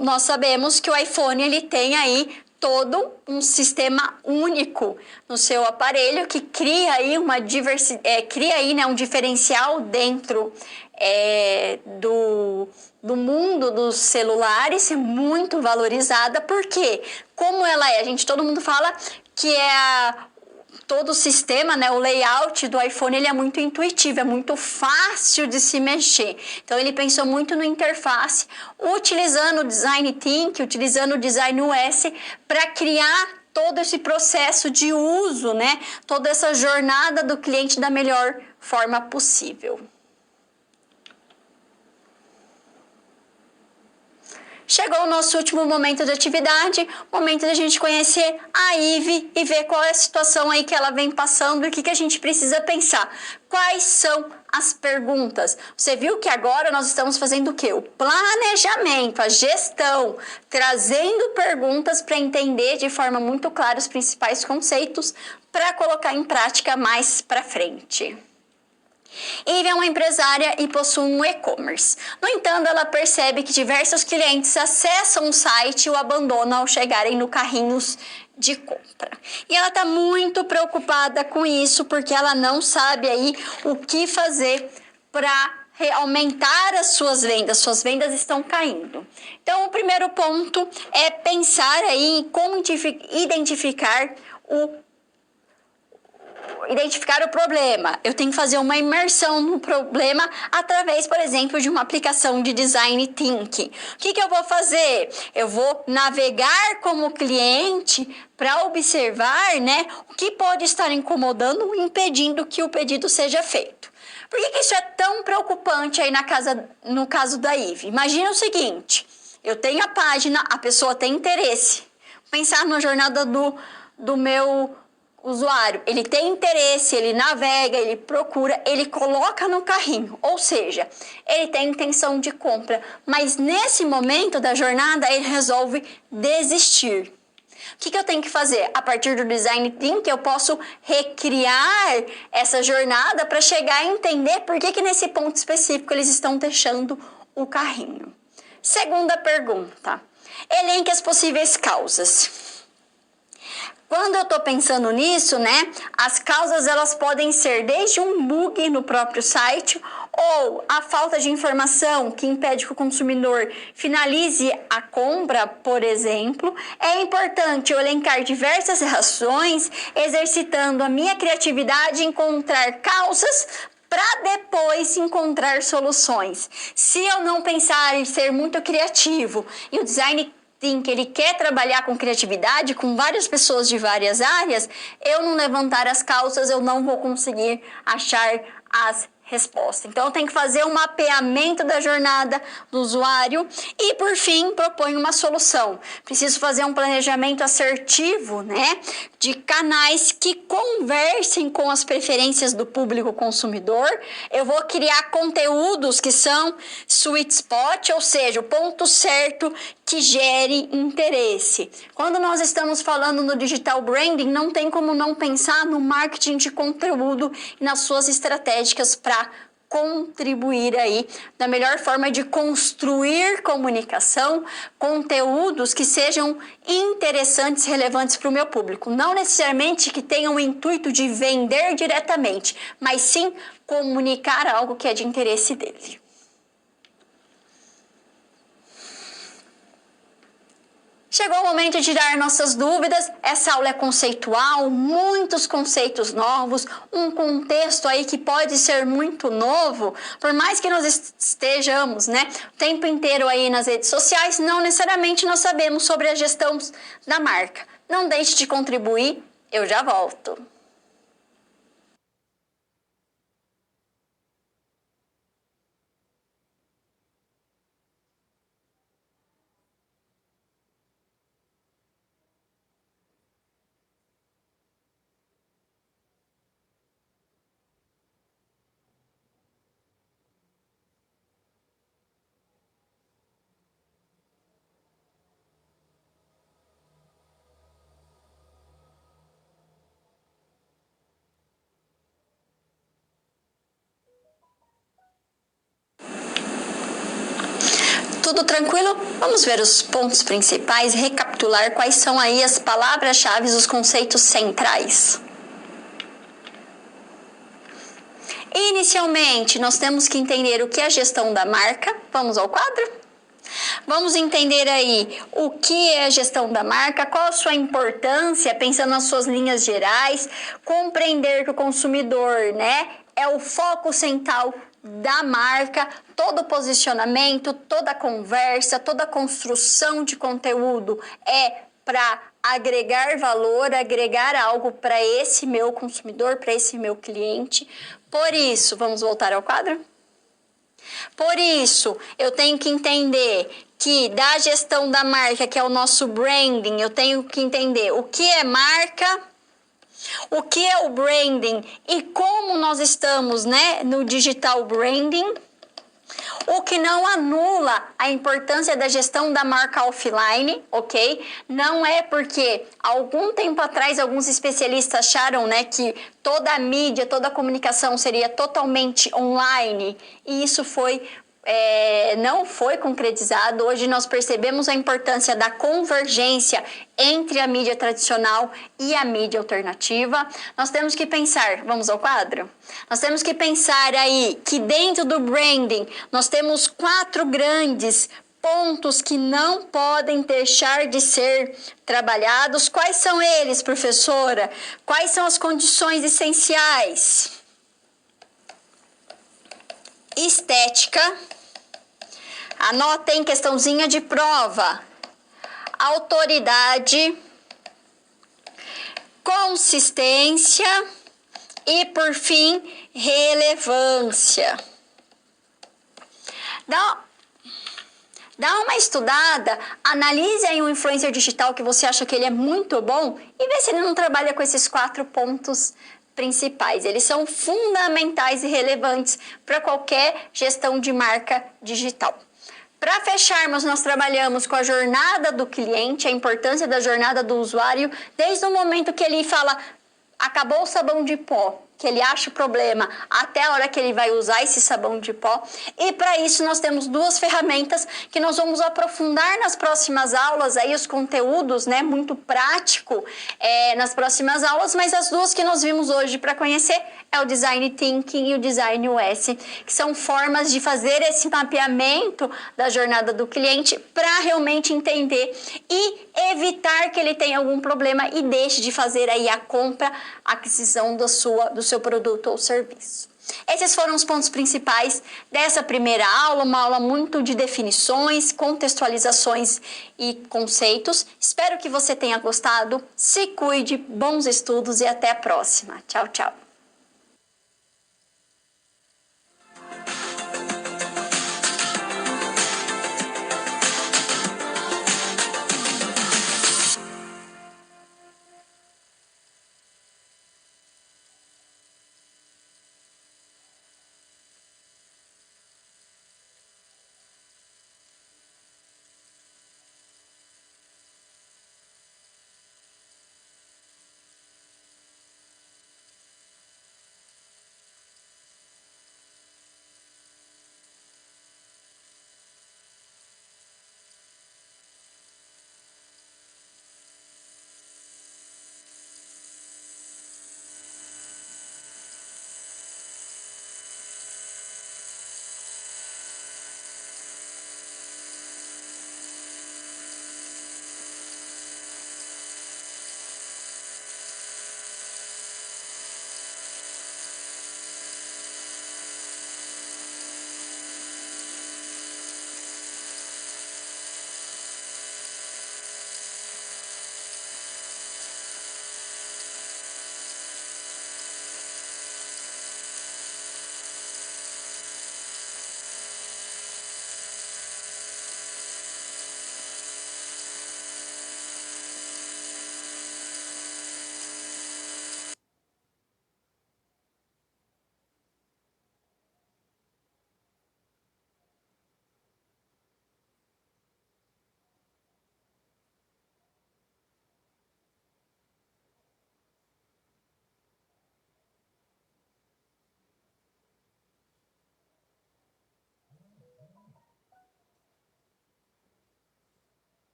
nós sabemos que o iPhone ele tem aí todo um sistema único no seu aparelho que cria aí um diferencial dentro do mundo dos celulares, muito valorizada, porque como ela é, todo mundo fala que todo o sistema, né, o layout do iPhone, ele é muito intuitivo, é muito fácil de se mexer. Então, ele pensou muito no interface, utilizando o Design Thinking, utilizando o Design UX para criar todo esse processo de uso, né, toda essa jornada do cliente da melhor forma possível. Chegou o nosso último momento de atividade, momento da gente conhecer a Ive e ver qual é a situação aí que ela vem passando e o que a gente precisa pensar. Quais são as perguntas? Você viu que agora nós estamos fazendo o quê? O planejamento, a gestão, trazendo perguntas para entender de forma muito clara os principais conceitos para colocar em prática mais para frente. Ive é uma empresária e possui um e-commerce. No entanto, ela percebe que diversos clientes acessam o site e o abandonam ao chegarem no carrinhos de compra. E ela está muito preocupada com isso, porque ela não sabe aí o que fazer para aumentar as suas vendas estão caindo. Então, o primeiro ponto é pensar aí em como identificar o problema. Eu tenho que fazer uma imersão no problema através, por exemplo, de uma aplicação de design thinking. O que eu vou fazer? Eu vou navegar como cliente para observar, né, o que pode estar incomodando, impedindo que o pedido seja feito. Por que isso é tão preocupante aí no caso da Ive? Imagina o seguinte, eu tenho a página, a pessoa tem interesse. Pensar na jornada do meu usuário, ele tem interesse, ele navega, ele procura, ele coloca no carrinho, ou seja, ele tem intenção de compra, mas nesse momento da jornada ele resolve desistir. O que eu tenho que fazer? A partir do design thinking eu posso recriar essa jornada para chegar a entender por que nesse ponto específico eles estão deixando o carrinho. Segunda pergunta, elenque as possíveis causas. Quando eu estou pensando nisso, né, as causas elas podem ser desde um bug no próprio site ou a falta de informação que impede que o consumidor finalize a compra, por exemplo. É importante eu elencar diversas ações, exercitando a minha criatividade e encontrar causas para depois encontrar soluções. Se eu não pensar em ser muito criativo e o design que ele quer trabalhar com criatividade, com várias pessoas de várias áreas, eu não levantar as causas, eu não vou conseguir achar as respostas. Então, eu tenho que fazer um mapeamento da jornada do usuário e, por fim, proponho uma solução. Preciso fazer um planejamento assertivo, né, de canais que conversem com as preferências do público consumidor. Eu vou criar conteúdos que são sweet spot, ou seja, o ponto certo que gere interesse. Quando nós estamos falando no digital branding, não tem como não pensar no marketing de conteúdo e nas suas estratégias para contribuir aí da melhor forma de construir comunicação, conteúdos que sejam interessantes, relevantes para o meu público. Não necessariamente que tenham o intuito de vender diretamente, mas sim comunicar algo que é de interesse dele. Chegou o momento de tirar nossas dúvidas. Essa aula é conceitual, muitos conceitos novos, um contexto aí que pode ser muito novo, por mais que nós estejamos, né, o tempo inteiro aí nas redes sociais, não necessariamente nós sabemos sobre a gestão da marca. Não deixe de contribuir, eu já volto. Tudo tranquilo? Vamos ver os pontos principais, recapitular quais são aí as palavras-chave, os conceitos centrais. Inicialmente, nós temos que entender o que é a gestão da marca. Vamos ao quadro? Vamos entender aí o que é a gestão da marca, qual a sua importância, pensando nas suas linhas gerais, compreender que o consumidor, né, é o foco central da marca, todo o posicionamento, toda a conversa, toda a construção de conteúdo é para agregar valor, agregar algo para esse meu consumidor, para esse meu cliente. Por isso, vamos voltar ao quadro? Por isso, eu tenho que entender que da gestão da marca, que é o nosso branding, eu tenho que entender o que é marca, o que é o branding e como nós estamos, né, no digital branding. O que não anula a importância da gestão da marca offline, ok? Não é porque algum tempo atrás alguns especialistas acharam, né, que toda a mídia, toda a comunicação seria totalmente online e isso não foi concretizado. Hoje nós percebemos a importância da convergência entre a mídia tradicional e a mídia alternativa. Nós temos que pensar, vamos ao quadro? Nós temos que pensar aí que dentro do branding nós temos 4 grandes pontos que não podem deixar de ser trabalhados. Quais são eles, professora? Quais são as condições essenciais? Estética. Anotem, questãozinha de prova. Autoridade, consistência e, por fim, relevância. Dá uma estudada, analise aí um influencer digital que você acha que ele é muito bom e vê se ele não trabalha com esses 4 pontos principais. Eles são fundamentais e relevantes para qualquer gestão de marca digital. Para fecharmos, nós trabalhamos com a jornada do cliente, a importância da jornada do usuário, desde o momento que ele fala, acabou o sabão de pó, que ele acha o problema, até a hora que ele vai usar esse sabão de pó. E para isso nós temos 2 ferramentas que nós vamos aprofundar nas próximas aulas, aí os conteúdos, né, muito prático nas próximas aulas, mas as 2 que nós vimos hoje para conhecer é o Design Thinking e o Design UX, que são formas de fazer esse mapeamento da jornada do cliente para realmente entender e evitar que ele tenha algum problema e deixe de fazer aí a compra, a aquisição do seu produto ou serviço. Esses foram os pontos principais dessa primeira aula, uma aula muito de definições, contextualizações e conceitos. Espero que você tenha gostado. Se cuide, bons estudos e até a próxima. Tchau, tchau.